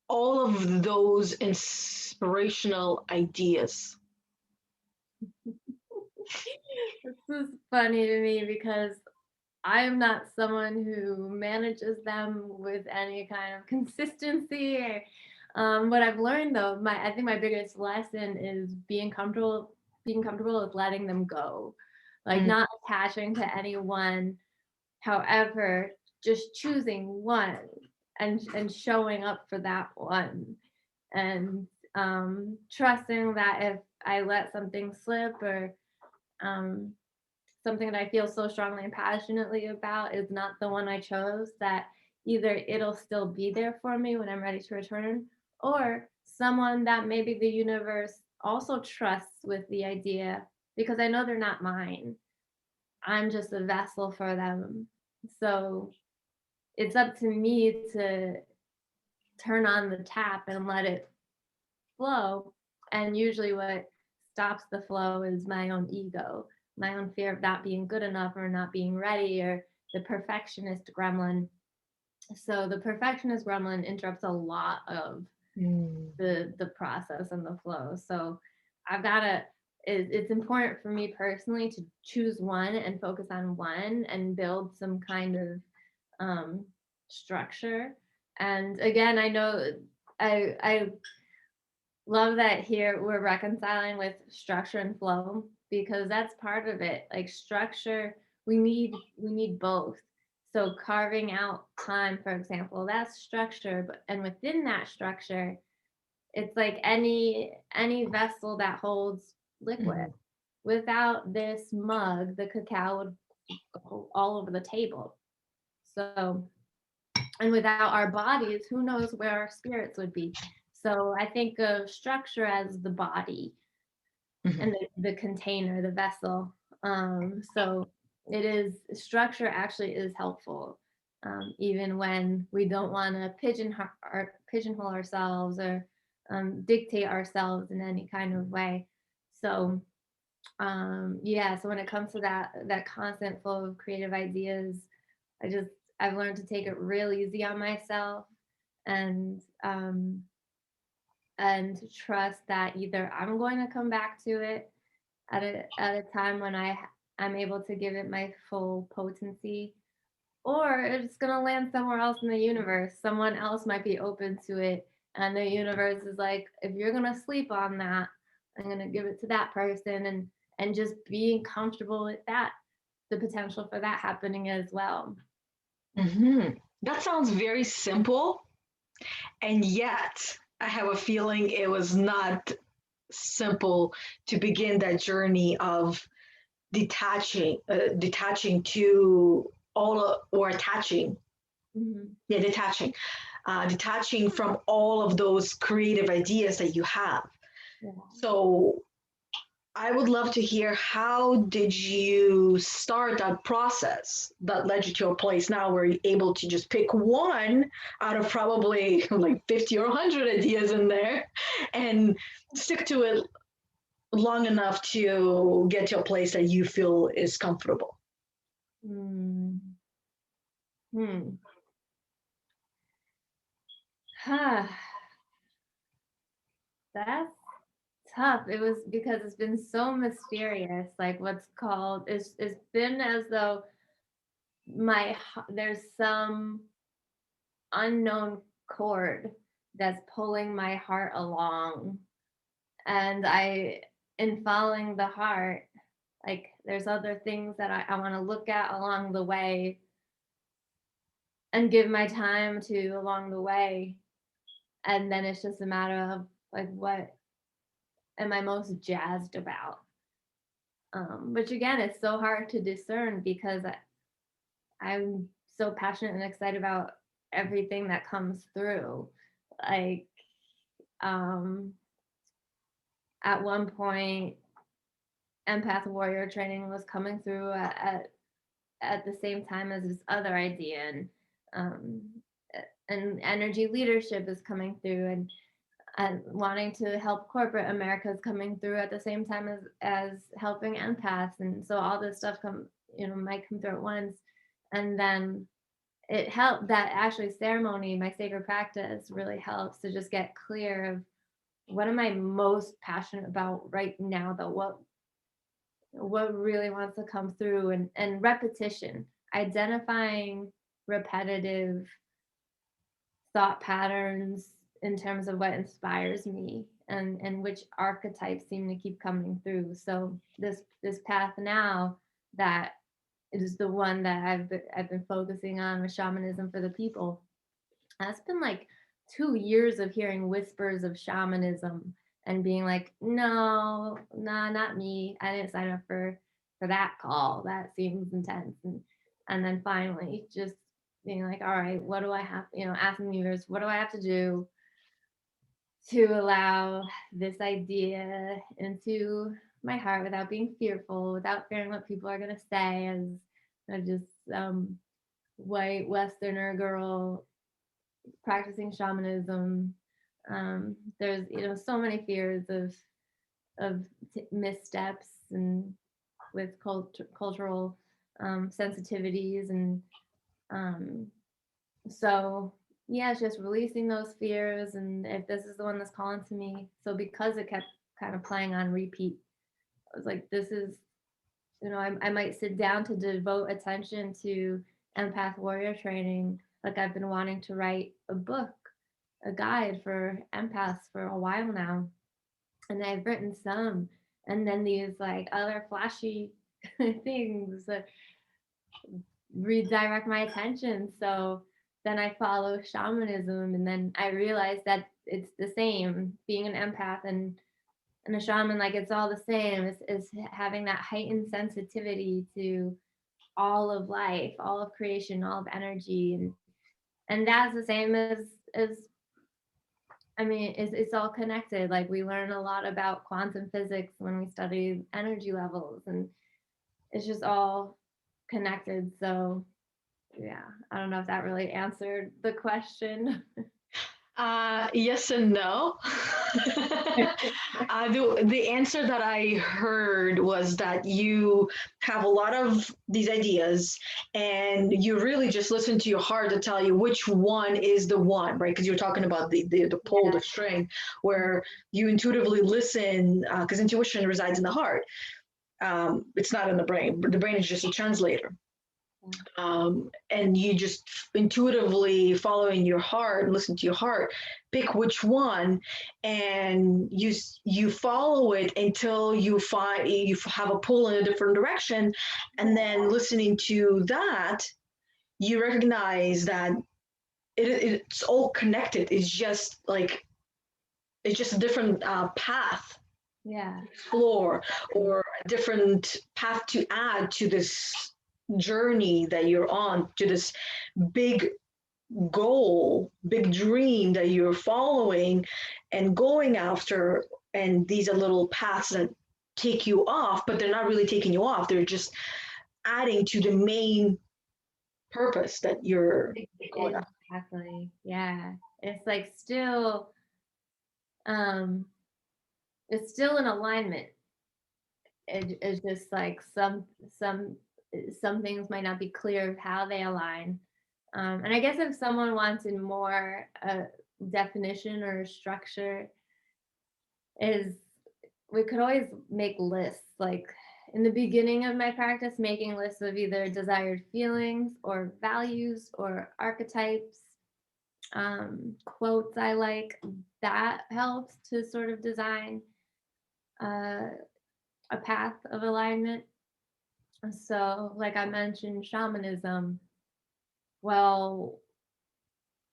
all of those inspirational ideas?
This is funny to me because I am not someone who manages them with any kind of consistency. What I've learned, though, I think my biggest lesson is being comfortable with letting them go, like not attaching to anyone. However, just choosing one and showing up for that one, and trusting that if I let something slip, or um, something that I feel so strongly and passionately about is not the one I chose, that either it'll still be there for me when I'm ready to return, or someone that maybe the universe also trusts with the idea, because I know they're not mine. I'm just a vessel for them. So it's up to me to turn on the tap and let it flow. And usually, what stops the flow is my own ego, my own fear of not being good enough or not being ready, or the perfectionist gremlin. So the perfectionist gremlin interrupts a lot of the process and the flow. So I've got to, it's important for me personally to choose one and focus on one and build some kind of structure. And again, I know I love that here we're reconciling with structure and flow, because that's part of it. Like structure, we need both. So carving out time, for example, that's structure, but and within that structure, it's like any vessel that holds liquid. Without this mug, the cacao would go all over the table. So, and without our bodies, who knows where our spirits would be. So I think of structure as the body and the container, the vessel. So it is, structure actually is helpful, even when we don't want to pigeonhole ourselves or dictate ourselves in any kind of way. So yeah, so when it comes to that constant flow of creative ideas, I just I've learned to take it real easy on myself, and trust that either I'm going to come back to it at a time when I'm able to give it my full potency, or it's going to land somewhere else in the universe. Someone else might be open to it, and the universe is like, if you're going to sleep on that, I'm going to give it to that person, and just being comfortable with that, the potential for that happening as well.
That sounds very simple, and yet I have a feeling it was not simple to begin that journey of detaching to or attaching, yeah, detaching from all of those creative ideas that you have.
Yeah.
So I would love to hear, how did you start that process that led you to a place now where you're able to just pick one out of probably like 50 or 100 ideas in there and stick to it long enough to get to a place that you feel is comfortable?
Hmm. Hmm. Huh. That's tough. It was because it's been so mysterious. Like what's called, it's been as though there's some unknown cord that's pulling my heart along, and in following the heart, like there's other things that I want to look at along the way and give my time to along the way, and then it's just a matter of like, what am I most jazzed about? Which again, it's so hard to discern because I'm so passionate and excited about everything that comes through. Like, um, at one point, empath warrior training was coming through at the same time as this other idea, um, and energy leadership is coming through, and wanting to help corporate America is coming through at the same time as helping empaths, and so all this stuff might come through at once, and then it helped that actually ceremony, my sacred practice, really helps to just get clear of what am I most passionate about right now, though, what really wants to come through, and repetition, identifying repetitive thought patterns in terms of what inspires me, and which archetypes seem to keep coming through. So this path now, that is the one that I've been focusing on with shamanism for the people. That's been like 2 years of hearing whispers of shamanism and being like, no, nah, not me. I didn't sign up for that call. That seems intense. And then finally just being like, all right, what do I have, asking the universe, what do I have to do to allow this idea into my heart without being fearful, without fearing what people are going to say, as just white Westerner girl practicing shamanism. There's so many fears of missteps, and with cultural sensitivities, and So yeah, it's just releasing those fears, and if this is the one that's calling to me. So because it kept kind of playing on repeat, I was like, this is, I might sit down to devote attention to empath warrior training. Like I've been wanting to write a book, a guide for empaths for a while now. And I've written some. And then these like other flashy things that redirect my attention. So then I follow shamanism, and then I realized that it's the same. Being an empath and a shaman, like it's all the same. Is having that heightened sensitivity to all of life, all of creation, all of energy, and that's the same as I mean, it's all connected. Like we learn a lot about quantum physics when we study energy levels, and it's just all connected. So yeah, I don't know if that really answered the question.
Yes and no. The answer that I heard was that you have a lot of these ideas and you really just listen to your heart to tell you which one is the one, right? Because you're talking about the pull,
Yeah.
the string, where you intuitively listen, because intuition resides in the heart. It's not in the brain, but the brain is just a translator. And you just intuitively following your heart and listen to your heart, pick which one, and you follow it until you find you have a pull in a different direction, and then listening to that, you recognize that it's all connected. It's just a different path
Yeah.
explore, or a different path to add to this journey that you're on, to this big goal, big dream that you're following and going after. And these are little paths that take you off, but they're not really taking you off. They're just adding to the main purpose that you're going after.
Exactly. Yeah. It's like um it's still in alignment. It's just like some things might not be clear of how they align. And I guess if someone wanted more definition or structure, is we could always make lists. Like in the beginning of my practice, making lists of either desired feelings or values or archetypes, quotes I like, that helps to sort of design uh, a path of alignment. So, like I mentioned, shamanism. Well,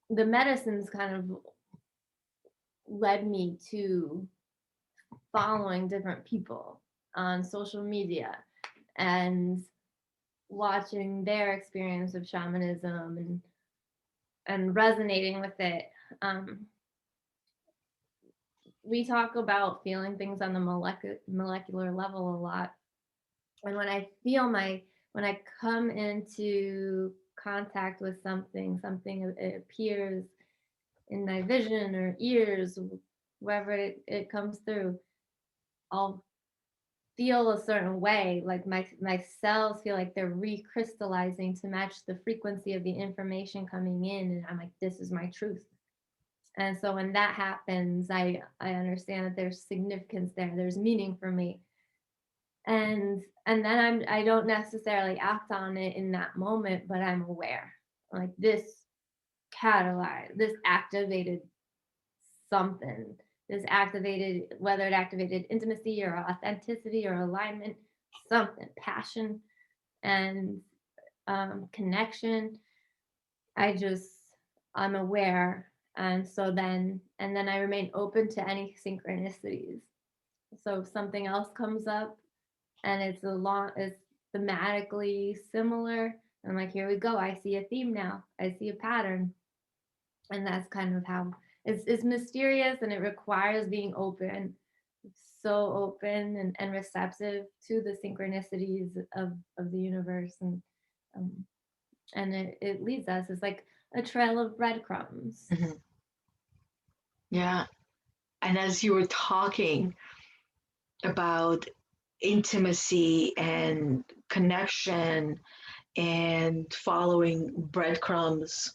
the medicines kind of led me to following different people on social media and watching their experience of shamanism and resonating with it. Um, we talk about feeling things on the molecular level a lot, and when I come into contact with something it appears in my vision or ears, wherever it comes through, I'll feel a certain way. Like my cells feel like they're recrystallizing to match the frequency of the information coming in, and I'm like, this is my truth. And so when that happens, I understand that there's significance there, there's meaning for me. And then I don't necessarily act on it in that moment, but I'm aware. Like this catalyzed, this activated something. This activated, whether it activated intimacy or authenticity or alignment, something, passion and connection. I just, I'm aware. And then I remain open to any synchronicities. So if something else comes up and it's thematically similar, I'm like, here we go. I see a theme now. I see a pattern. And that's kind of how it's mysterious, and it requires being open, so open and receptive to the synchronicities of the universe. Um, and it leads us. It's like a trail of breadcrumbs.
Mm-hmm. Yeah. And as you were talking about intimacy and connection and following breadcrumbs,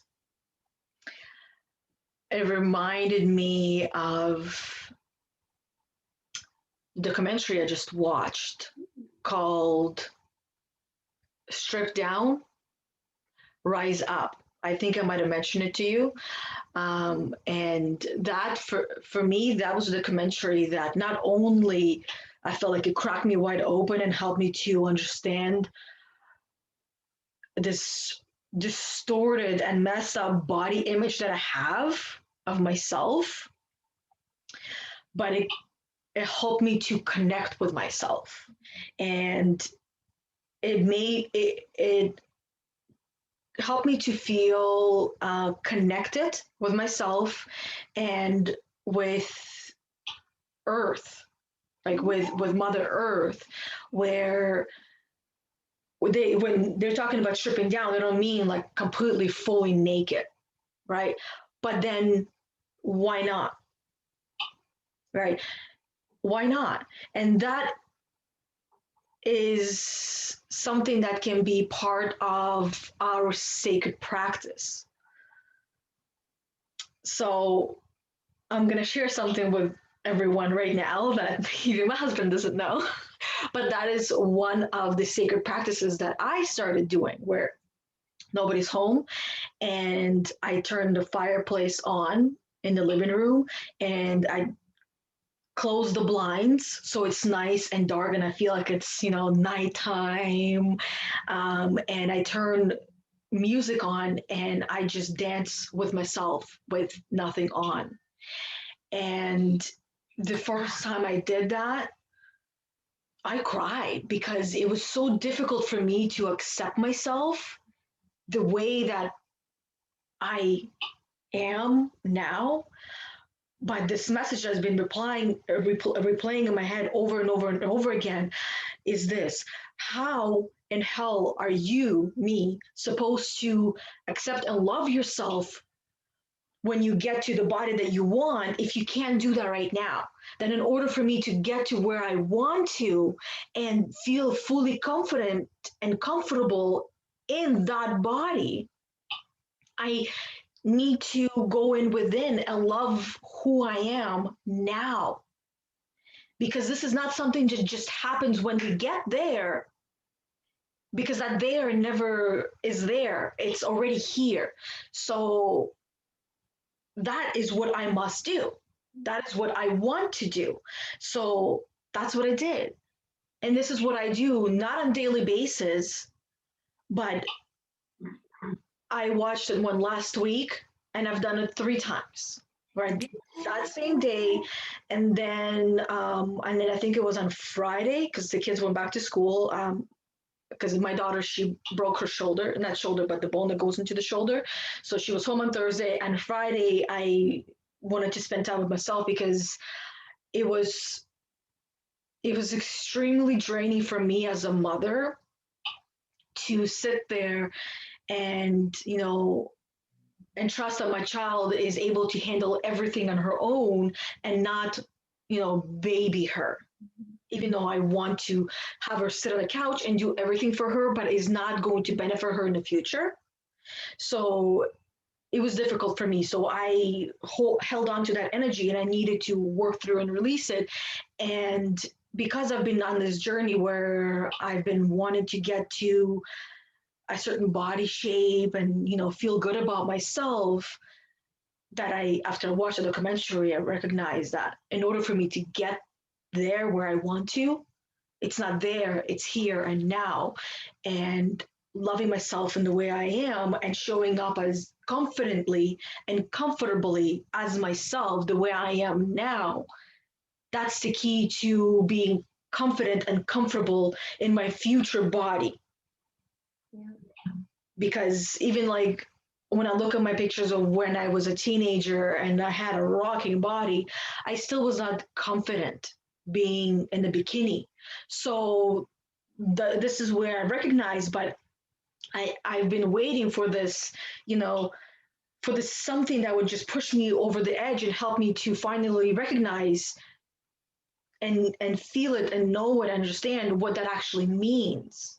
it reminded me of the documentary I just watched called Strip Down, Rise Up. I think I might have mentioned it to you. And that for me, that was a documentary that not only I felt like it cracked me wide open and helped me to understand this distorted and messed up body image that I have of myself, but it helped me to connect with myself. And it helped me to feel connected with myself and with Earth, like with Mother Earth, where when they're talking about stripping down, they don't mean like completely fully naked, right? But then why not, right? Why not? And that is something that can be part of our sacred practice. So I'm going to share something with everyone right now that even my husband doesn't know. But that is one of the sacred practices that I started doing where nobody's home and I turn the fireplace on in the living room and I close the blinds so it's nice and dark and I feel like it's, nighttime. And I turn music on and I just dance with myself with nothing on. And the first time I did that, I cried because it was so difficult for me to accept myself the way that I am now. But this message has been replaying in my head over and over and over again is this: how in hell are you, me, supposed to accept and love yourself when you get to the body that you want if you can't do that right now? Then in order for me to get to where I want to and feel fully confident and comfortable in that body, I need to go in within and love who I am now. Because this is not something that just happens when we get there, because that there never is there. It's already here. So that is what I must do. That is what I want to do. So that's what I did. And this is what I do, not on a daily basis, but I watched it one last week and I've done it 3 times. Where I did that same day, and then I think it was on Friday because the kids went back to school. Because my daughter, she broke her shoulder, not shoulder, but the bone that goes into the shoulder. So she was home on Thursday, and Friday I wanted to spend time with myself because it was it was extremely draining for me as a mother to sit there and and trust that my child is able to handle everything on her own and not baby her, even though I want to have her sit on the couch and do everything for her, but is not going to benefit her in the future. So it was difficult for me. So I held on to that energy and I needed to work through and release it. And because I've been on this journey where I've been wanting to get to a certain body shape and feel good about myself, that after I watched the documentary, I recognized that in order for me to get there where I want to, it's not there, it's here and now. And loving myself in the way I am and showing up as confidently and comfortably as myself the way I am now, that's the key to being confident and comfortable in my future body.
Yeah.
Because even like when I look at my pictures of when I was a teenager and I had a rocking body, I still was not confident being in the bikini. So this is where I recognize, but I've been waiting for this, for this something that would just push me over the edge and help me to finally recognize and feel it and know and understand what that actually means.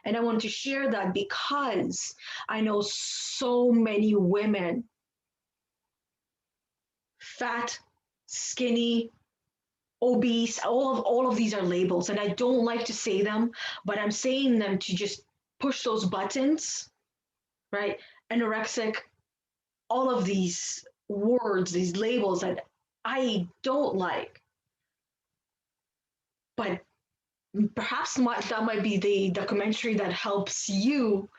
And I wanted to share that because I know so many women fat, skinny, obese, all of these are labels, and I don't like to say them, but I'm saying them to just push those buttons, right? Anorexic, all of these words, these labels that I don't like. But perhaps that might be the documentary that helps you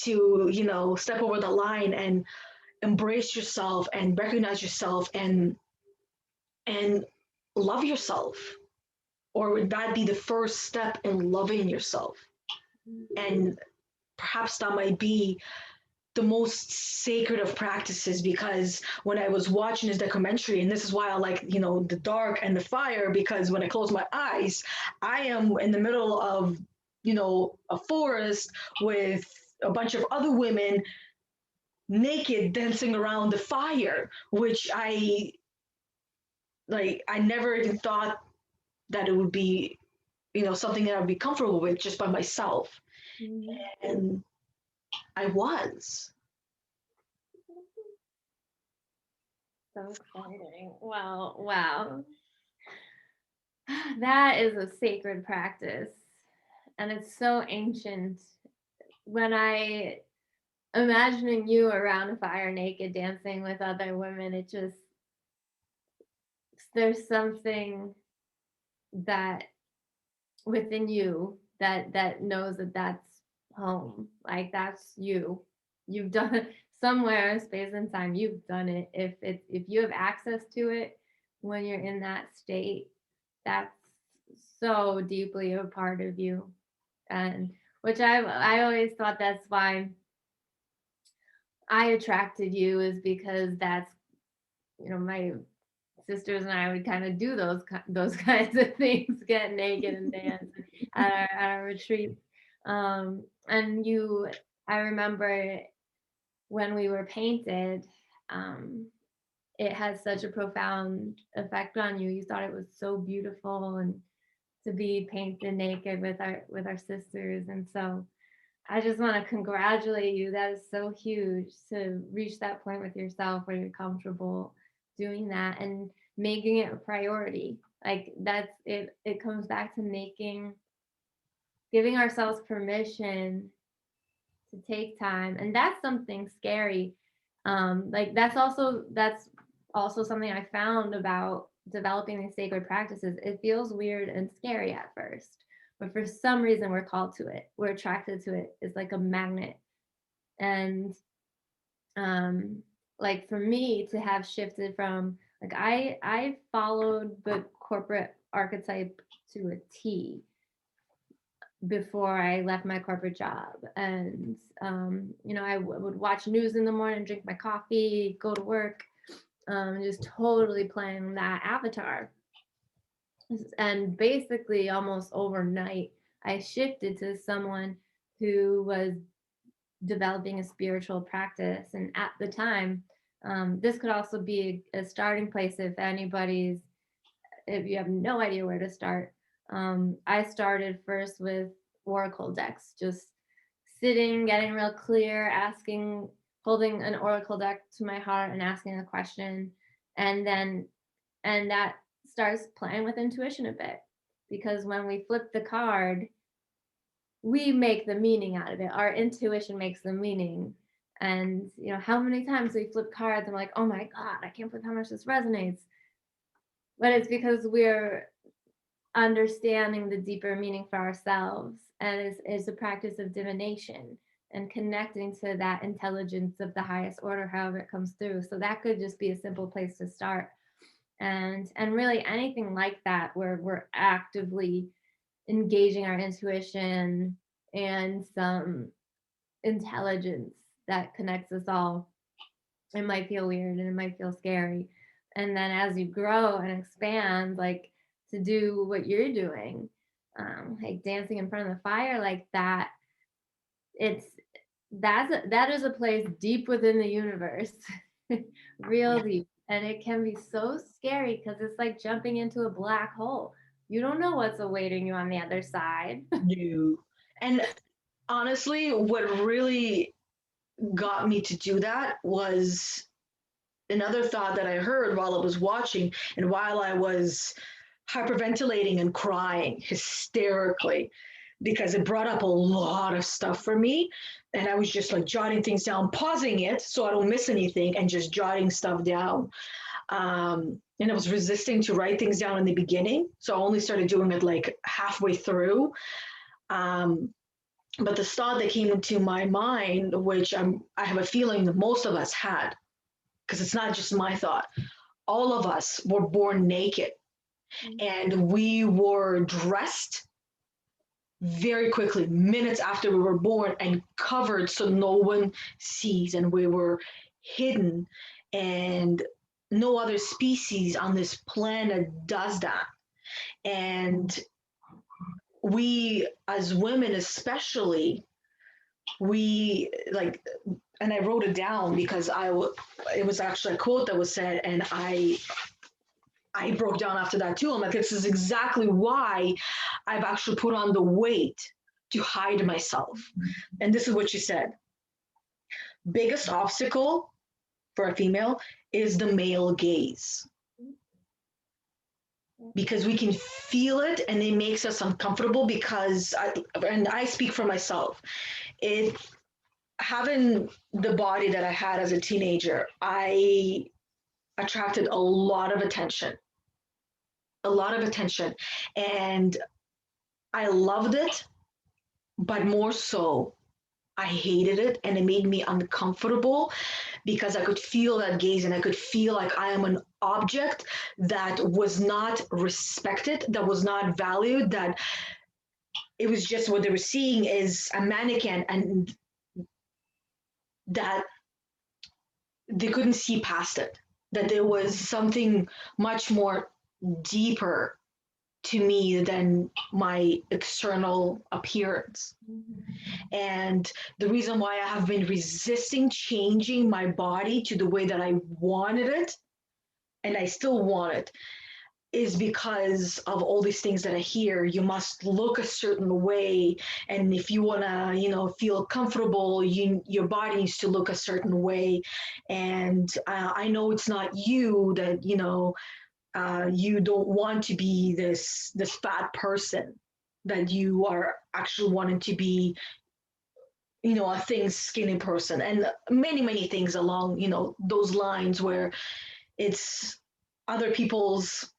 to, step over the line and embrace yourself and recognize yourself and love yourself. Or would that be the first step in loving yourself? And perhaps that might be the most sacred of practices, because when I was watching this documentary, and this is why I like, the dark and the fire, because when I close my eyes, I am in the middle of, a forest with a bunch of other women naked dancing around the fire, which I never even thought that it would be, something that I'd be comfortable with just by myself.
Mm-hmm.
And I was.
So exciting. Wow. That is a sacred practice. And it's so ancient. When I imagining you around a fire naked dancing with other women, there's something that within you that knows that that's home. Like that's you. You've done it somewhere in space and time. You've done it. If you have access to it when you're in that state, that's so deeply a part of you. And which I always thought that's why I attracted you, is because that's, my sisters and I would kind of do those kinds of things, get naked and dance at our retreat. And I remember when we were painted, it had such a profound effect on you. You thought it was so beautiful, and to be painted naked with our sisters. And so I just want to congratulate you. That is so huge, to reach that point with yourself where you're comfortable doing that and making it a priority. Like that's it. It comes back to giving ourselves permission to take time, and that's something scary. Like that's also something I found about developing these sacred practices. It feels weird and scary at first, but for some reason we're called to it. We're attracted to it. It's like a magnet. And like for me to have shifted from, like, I followed the corporate archetype to a T before I left my corporate job. And I would watch news in the morning, drink my coffee, go to work, just totally playing that avatar. And basically almost overnight, I shifted to someone who was developing a spiritual practice. And at the time, this could also be a starting place if you have no idea where to start. I started first with oracle decks, just sitting, getting real clear, holding an oracle deck to my heart and asking a question. And that starts playing with intuition a bit, because when we flip the card, we make the meaning out of it. Our intuition makes the meaning. And how many times we flip cards and we're like, oh my God, I can't believe how much this resonates. But it's because we're understanding the deeper meaning for ourselves, and is a practice of divination and connecting to that intelligence of the highest order, however it comes through. So that could just be a simple place to start. And really anything like that, where we're actively engaging our intuition and some intelligence that connects us all. It might feel weird and it might feel scary. And then as you grow and expand, like to do what you're doing, like dancing in front of the fire like that, that is a place deep within the universe, real deep. And it can be so scary because it's like jumping into a black hole. You don't know what's awaiting you on the other side.
No. And honestly, what really got me to do that was another thought that I heard while I was watching and while I was hyperventilating and crying hysterically, because it brought up a lot of stuff for me. And I was just like jotting things down, pausing it so I don't miss anything, and just jotting stuff down. And I was resisting to write things down in the beginning. So I only started doing it like halfway through. Um, but the thought that came into my mind, which I have a feeling that most of us had, because it's not just my thought, all of us were born naked, and we were dressed very quickly, minutes after we were born, and covered so no one sees, and we were hidden. And no other species on this planet does that. And we, as women especially, we like, and I wrote it down because it was actually a quote that was said, and I broke down after that too. I'm like, this is exactly why I've actually put on the weight to hide myself. And this is what she said: biggest obstacle for a female is the male gaze, because we can feel it and it makes us uncomfortable. Because and I speak for myself, it having the body that I had as a teenager, I attracted a lot of attention, and I loved it, but more so I hated it, and it made me uncomfortable, because I could feel that gaze, and I could feel like I am an object that was not respected, that was not valued, that it was just what they were seeing is a mannequin, and that they couldn't see past it, that there was something much more deeper to me than my external appearance. And the reason why I have been resisting changing my body to the way that I wanted it, and I still want it, is because of all these things that I hear. You must look a certain way, and if you want to, feel comfortable, your body needs to look a certain way. And I know it's not you that you don't want to be this fat person, that you are actually wanting to be a thin skinny person, and many things along those lines, where it's other people's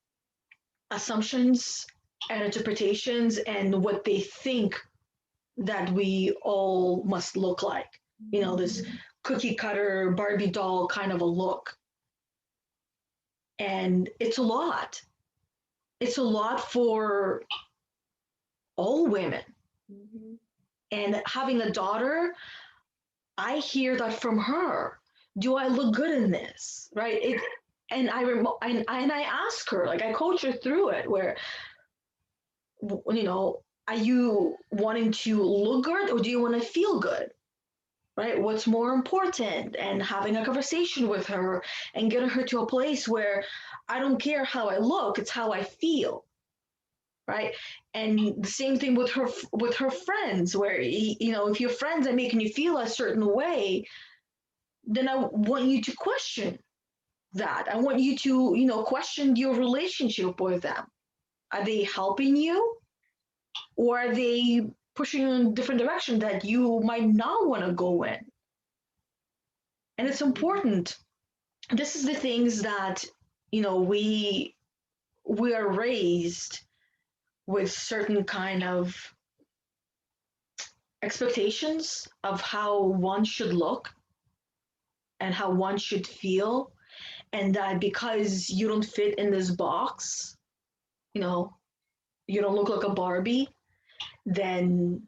assumptions and interpretations and what they think that we all must look like, this cookie cutter Barbie doll kind of a look. And it's a lot for all women.
Mm-hmm.
And having a daughter, I hear that from her. Do I look good in this? Right? And I ask her, like, I coach her through it, where are you wanting to look good, or do you want to feel good? Right? What's more important? And having a conversation with her and getting her to a place where I don't care how I look, it's how I feel. Right? And the same thing with her friends, where if your friends are making you feel a certain way, then I want you to question that. I want you to question your relationship with them. Are they helping you, or are they pushing you in a different direction that you might not want to go in? And it's important. This is the things that we are raised with certain kind of expectations of how one should look and how one should feel, and that because you don't fit in this box, you don't look like a Barbie, then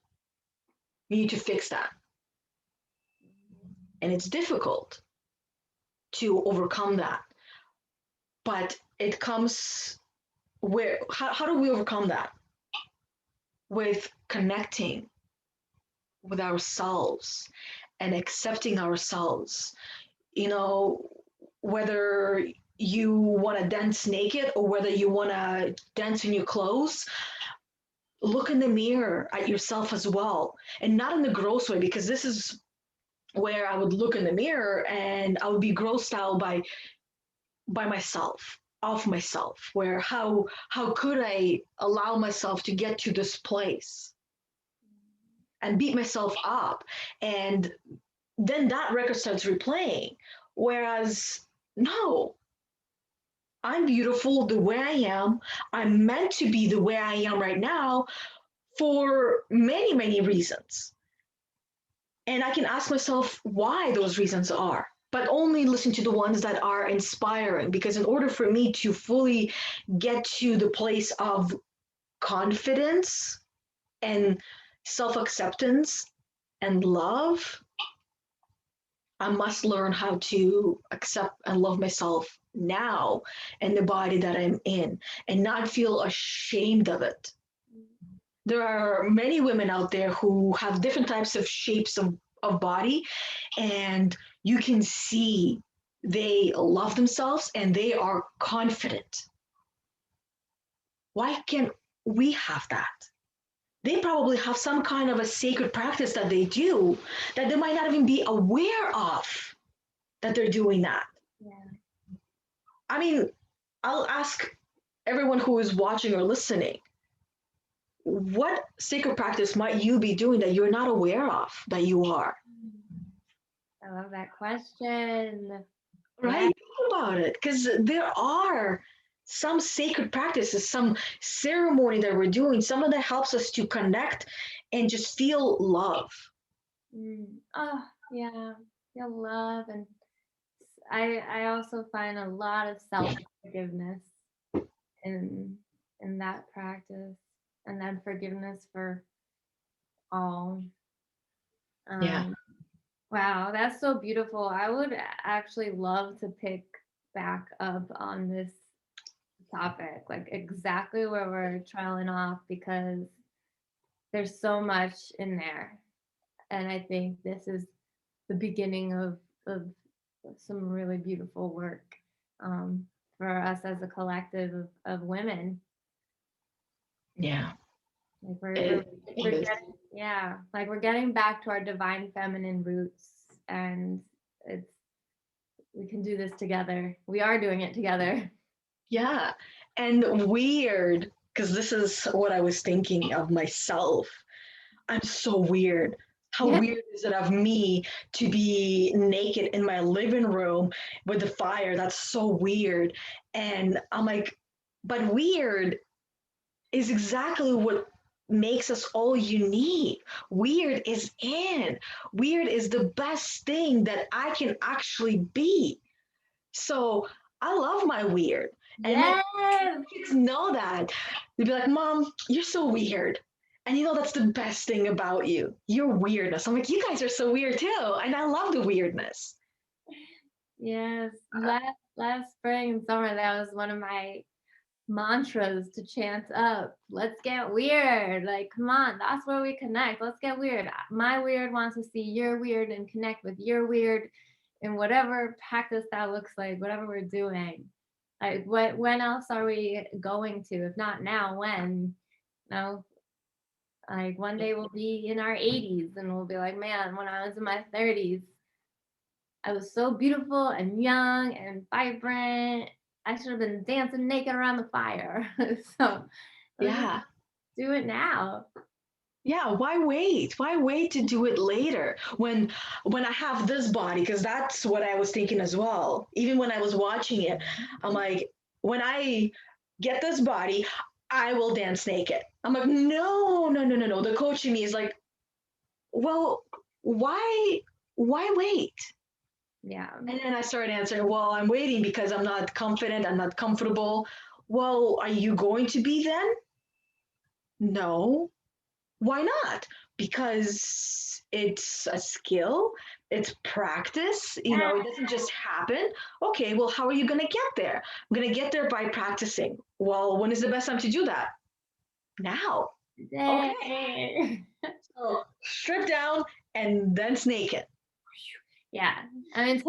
you need to fix that. And it's difficult to overcome that. But it comes how do we overcome that? With connecting with ourselves and accepting ourselves. Whether you want to dance naked or whether you want to dance in your clothes, look in the mirror at yourself as well. And not in the gross way, because this is where I would look in the mirror and I would be grossed out by by myself, of myself, where how could I allow myself to get to this place and beat myself up? And then that record starts replaying. Whereas, no, I'm beautiful the way I am. I'm meant to be the way I am right now for many, many reasons. And I can ask myself why those reasons are, but only listen to the ones that are inspiring. Because in order for me to fully get to the place of confidence and self acceptance and love, I must learn how to accept and love myself now and the body that I'm in and not feel ashamed of it. There are many women out there who have different types of shapes of body, and you can see they love themselves and they are confident. Why can't we have that? They probably have some kind of a sacred practice that they do that they might not even be aware of that they're doing that.
Yeah.
I mean, I'll ask everyone who is watching or listening, what sacred practice might you be doing that you're not aware of that you are?
I love that question.
Right?
Yeah.
Think about it, because there are some sacred practices, some ceremony that we're doing, some of that helps us to connect and just feel love.
Oh, yeah. Feel love, and I also find a lot of self forgiveness in that practice, and then forgiveness for all.
Yeah.
Um, wow, that's so beautiful. I would actually love to pick back up on this topic, like exactly where we're trailing off, because there's so much in there. And I think this is the beginning of some really beautiful work, um, for us as a collective of women.
Yeah.
Like we're
It is.
getting, yeah, like we're getting back to our divine feminine roots, and it's we can do this together. We are doing it together.
Yeah. And weird, because this is what I was thinking of myself. I'm so weird. How
Yeah.
weird is it of me to be naked in my living room with the fire? That's so weird. And I'm like, but weird is exactly what makes us all unique. Weird is in. Weird is the best thing that I can actually be. So I love my weird. And my
Yes.
kids know that. They'd be like, Mom, you're so weird. And you know, that's the best thing about you, your weirdness. I'm like, you guys are so weird too. And I love the weirdness.
Yes. Last spring and summer, that was one of my mantras to chant up. Let's get weird. Like, come on, that's where we connect. Let's get weird. My weird wants to see your weird and connect with your weird in whatever practice that looks like, whatever we're doing. Like, when else are we going to? If not now, when? No, like one day we'll be in our 80s and we'll be like, man, when I was in my 30s, I was so beautiful and young and vibrant. I should have been dancing naked around the fire. So let's just
Yeah.
do it now.
Yeah, why wait? Why wait to do it later when I have this body? Because that's what I was thinking as well. Even when I was watching it, I'm like, when I get this body, I will dance naked. I'm like, no, no, no, no, no. The coach in me is like, well, why wait?
Yeah.
And then I started answering, well, I'm waiting because I'm not confident, I'm not comfortable. Well, are you going to be then? No. Why not? Because it's a skill, it's practice, it doesn't just happen. Okay, well, how are you going to get there? I'm going to get there by practicing. Well, when is the best time to do that? Now. Okay.
Yay.
So strip down and then snake it.
Yeah. I mean,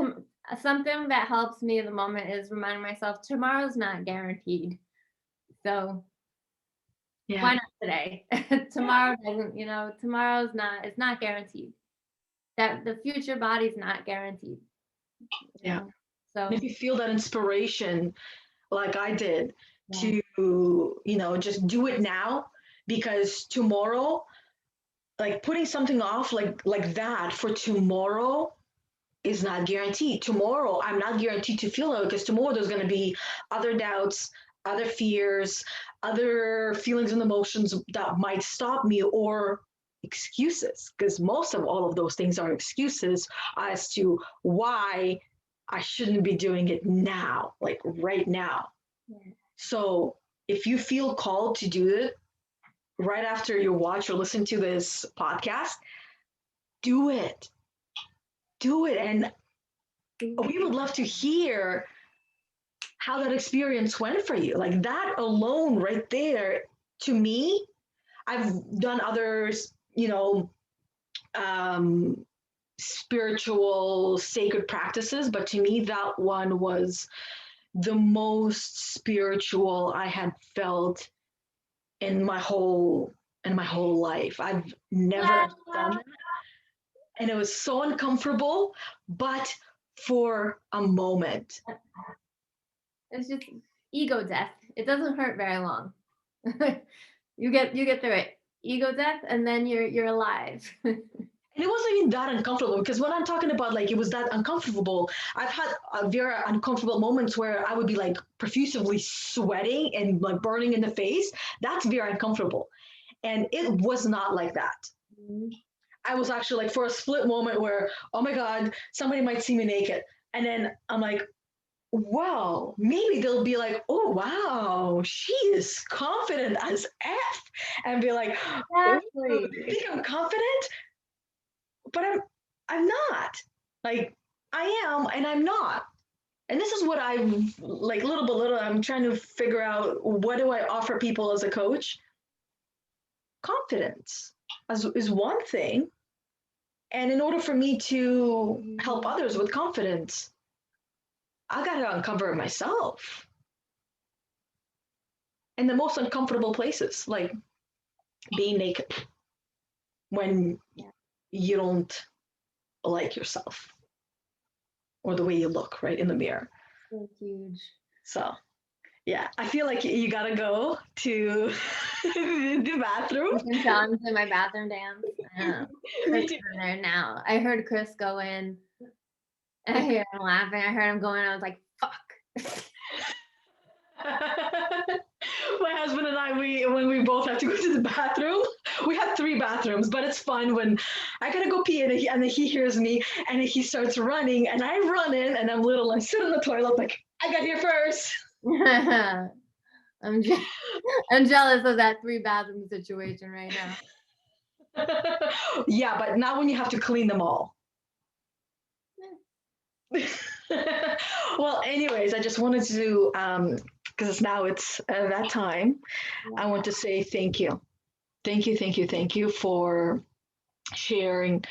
something that helps me at the moment is reminding myself tomorrow's not guaranteed. So why
Yeah.
not today? Tomorrow doesn't, tomorrow's not, it's not guaranteed. That the future body's not guaranteed. You
Yeah.
know? So
if you feel that inspiration, like I did,
yeah.
to, just do it now, because tomorrow, like putting something off like that for tomorrow is not guaranteed. Tomorrow, I'm not guaranteed to feel it, because tomorrow there's going to be other doubts, other fears, other feelings and emotions that might stop me, or excuses, because most of all of those things are excuses as to why I shouldn't be doing it now, like right now.
Yeah.
So if you feel called to do it right after you watch or listen to this podcast, do it. Do it. And we would love to hear how that experience went for you. Like that alone, right there, to me, I've done others, um, spiritual, sacred practices, but to me, that one was the most spiritual I had felt in my whole life. I've never done that, and it was so uncomfortable, but for a moment.
It's just ego death. It doesn't hurt very long. You get through it. Ego death, and then you're alive.
And it wasn't even that uncomfortable, because when I'm talking about like it was that uncomfortable, I've had very uncomfortable moments where I would be like profusely sweating and like burning in the face. That's very uncomfortable. And it was not like that. I was actually like for a split moment where, oh my God, somebody might see me naked. And then I'm like, well, maybe they'll be like, oh wow, she is confident as F. And be like, oh,
Exactly.
you think I'm confident? But I'm not. Like I am and I'm not. And this is what I've like little by little I'm trying to figure out, what do I offer people as a coach? Confidence is one thing. And in order for me to help others with confidence, I got to uncover it myself in the most uncomfortable places, like being naked when you don't like yourself or the way you look right in the mirror.
So huge.
So yeah, I feel like you gotta go to the bathroom.
You can tell I'm in my bathroom dance. Chris is in there now. I heard Chris go in, and I hear him laughing. I heard him going. I was like, "Fuck."
My husband and I, when we both have to go to the bathroom, we have 3 bathrooms, but it's fun when I gotta go pee and he hears me and he starts running and I run in and I'm little and sit in the toilet like, I got here first.
I'm jealous of that 3 bathroom situation right now.
Yeah, but not when you have to clean them all. Well, anyways, I just wanted to, because now it's that time, I want to say thank you. Thank you, thank you, thank you for sharing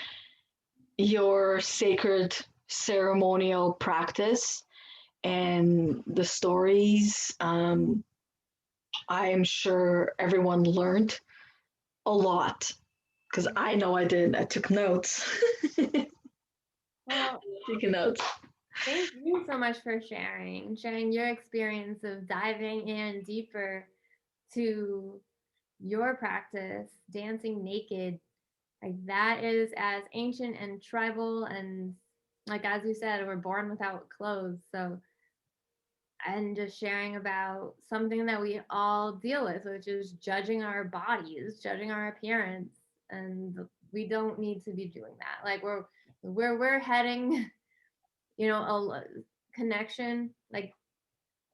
your sacred ceremonial practice and the stories. I am sure everyone learned a lot, because I know I did. I took notes.
Well,
Taking notes.
thank you so much for sharing your experience of diving in deeper to your practice, dancing naked. Like that is as ancient and tribal, and like as you said, we're born without clothes. So, and just sharing about something that we all deal with, which is judging our bodies, judging our appearance, and we don't need to be doing that. Like we're heading, a connection. Like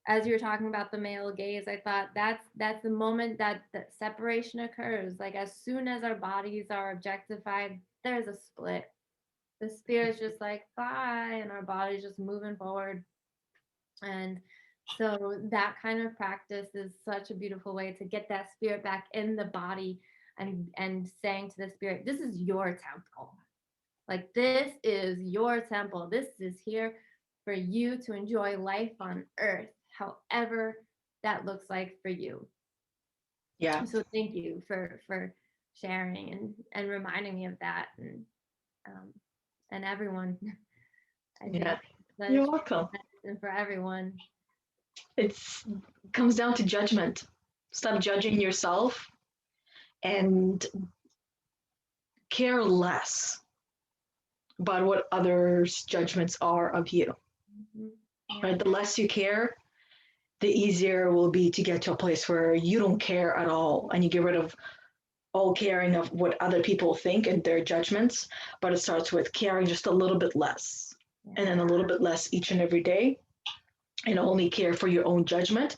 as you were talking about the male gaze, I thought that's the moment that the separation occurs. Like as soon as our bodies are objectified, there's a split. The spirit's just like bye, and our body's just moving forward. And so that kind of practice is such a beautiful way to get that spirit back in the body, and saying to the spirit, this is your temple. Like this is your temple. This is here for you to enjoy life on earth, however that looks like for you.
Yeah.
So thank you for sharing and reminding me of that, um, and everyone. I think
Yeah. You're welcome.
and for everyone.
It's comes down to judgment. Stop judging yourself and care less about what others' judgments are of you.
Mhm. Yeah.
Right? The less you care, the easier it will be to get to a place where you don't care at all and you get rid of all caring of what other people think and their judgments. But it starts with caring just a little bit less and
Yeah.
then a little bit less each and every day, and only care for your own judgment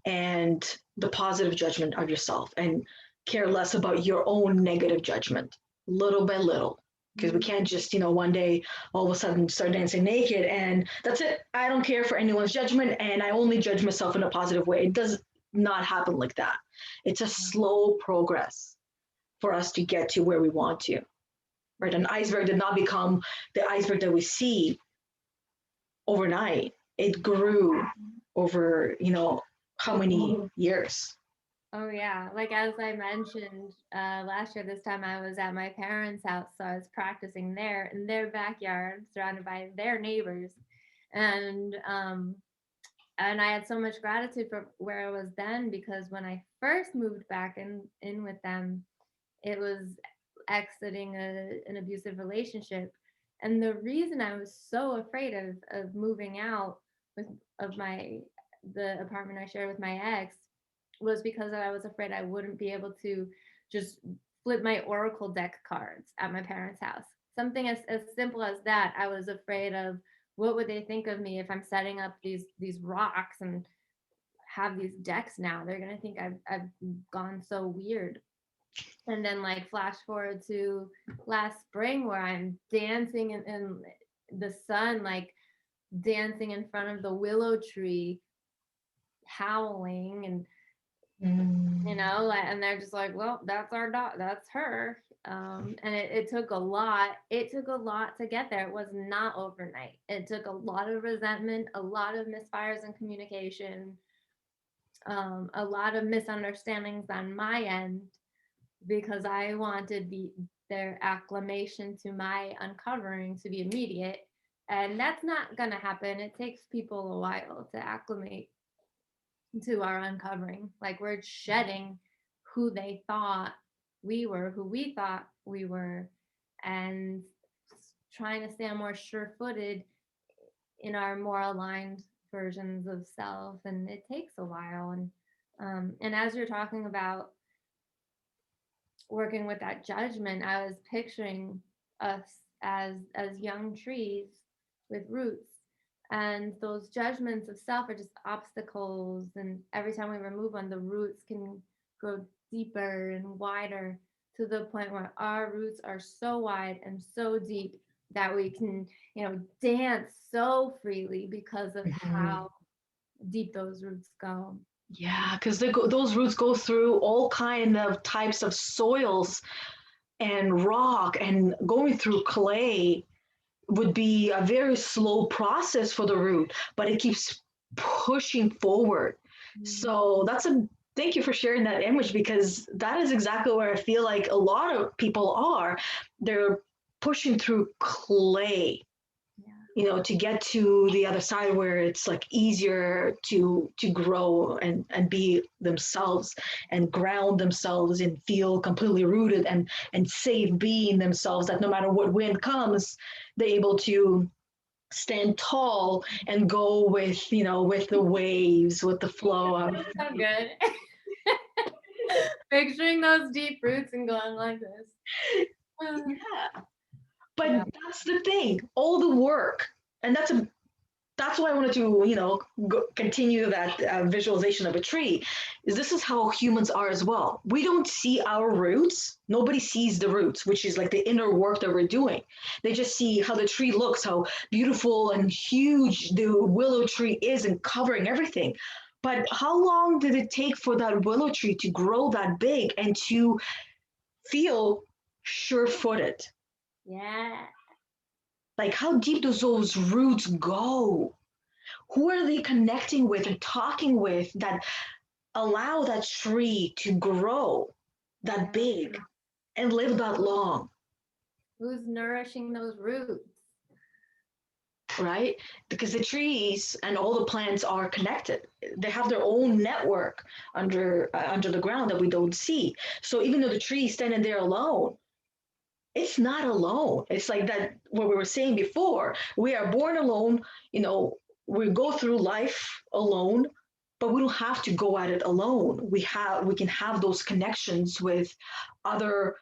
and the positive judgment of yourself, and care less about your own negative judgment little by little, because we
Mhm.
can't just one day all of a sudden start dancing naked and that's it. I don't care for anyone's judgment and I only judge myself in a positive way. It does not happen like that. It's a slow progress for us to get to where we want to. Right? An iceberg did not become the iceberg that we see overnight. It grew over, how many years.
Oh yeah, like as I mentioned last year, this time I was at my parents' house, so I was practicing there in their backyard, surrounded by their neighbors, and um, and I had so much gratitude for where I was then, because when I first moved back in with them, it was exiting an abusive relationship, and the reason I was so afraid of moving out with of my the apartment I shared with my ex was because I was afraid I wouldn't be able to just flip my oracle deck cards at my parents' house. Something as simple as that. I was afraid of what would they think of me if I'm setting up these rocks and have these decks now. They're gonna think I've gone so weird. And then like flash forward to last spring where I'm dancing in the sun, like dancing in front of the willow tree, howling, and like, and they're just like, well, that's our dog, that's her. And it took a lot. It took a lot to get there. It was not overnight. It took a lot of resentment, a lot of misfires in communication, a lot of misunderstandings on my end, because I wanted their acclamation to my uncovering to be immediate. And that's not gonna happen. It takes people a while to acclimate to our uncovering. Like we're shedding who they thought we were, who we thought we were, and trying to stand more sure footed in our more aligned versions of self. And it takes a while. And as you're talking about working with that judgment, I was picturing us as young trees with roots, and those judgments of self are just obstacles, and every time we remove one, the roots can grow deeper and wider, to the point where our roots are so wide and so deep that we can dance so freely because of
Mhm.
how deep those roots go.
Yeah, because those roots go through all kind of types of soils and rock, and going through clay would be a very slow process for the root, but it keeps pushing forward.
Mm.
So thank you for sharing that image, because that is exactly where I feel like a lot of people are. They're pushing through clay,
Yeah.
to get to the other side where it's like easier to grow and be themselves and ground themselves and feel completely rooted and safe being themselves, that no matter what wind comes, they're able to stand tall and go with the waves, with the flow of.
So good. Picturing those deep roots and going like this.
Yeah, but
Yeah.
that's the thing, all the work, and that's why I wanted to, continue that visualization of a tree. Is this is how humans are as well. We don't see our roots. Nobody sees the roots, which is like the inner work that we're doing. They just see how the tree looks, how beautiful and huge the willow tree is and covering everything. But how long did it take for that willow tree to grow that big and to feel sure-footed?
Yeah.
Like, how deep does those roots go? Who are they connecting with and talking with that allow that tree to grow that
Yeah.
big and live that long?
Who's nourishing those roots?
right? Because the trees and all the plants are connected. They have their own network under the ground that we don't see. So even though the tree is standing there alone, it's not alone. It's like that what we were saying before. We are born alone, you know, we go through life alone, but we don't have to go at it alone. We can have those connections with other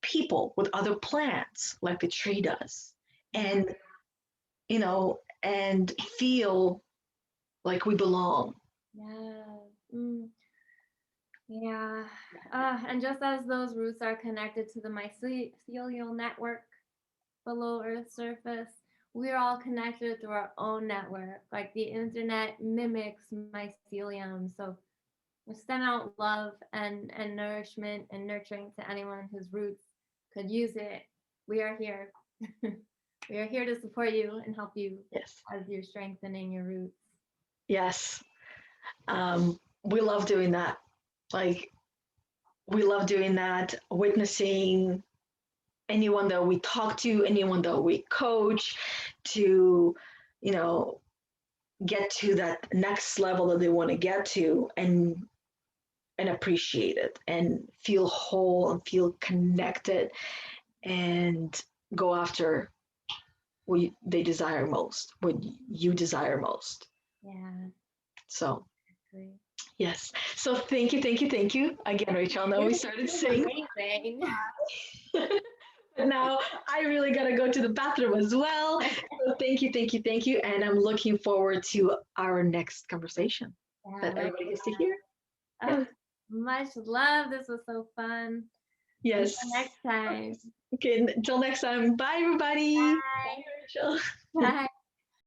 people, with other plants, like the tree does. And and feel like we belong.
Yeah. Yeah. And just as those roots are connected to the mycelial network below Earth's surface, we're all connected through our own network. Like the internet mimics mycelium. So we send out love and nourishment and nurturing to anyone whose roots could use it. We are here. We are here to support you and help you
Yes.
as you're strengthening your roots.
Yes. We love doing that. Like, we love doing that, witnessing anyone that we talk to, anyone that we coach to, you know, get to that next level that they want to get to and appreciate it and feel whole and feel connected and go after what they desire most, what you desire most.
Yeah.
So,
Great.
yes. So, thank you, thank you, thank you again, Rachel. Now we started singing.
Amazing.
But now I really got to go to the bathroom as well. So, thank you, thank you, thank you. And I'm looking forward to our next conversation that everybody gets to hear. Yeah.
Much love. This was so fun.
Yes.
Until next time.
Okay, until next time. Bye, everybody.
Bye.
Bye, Rachel.
Bye.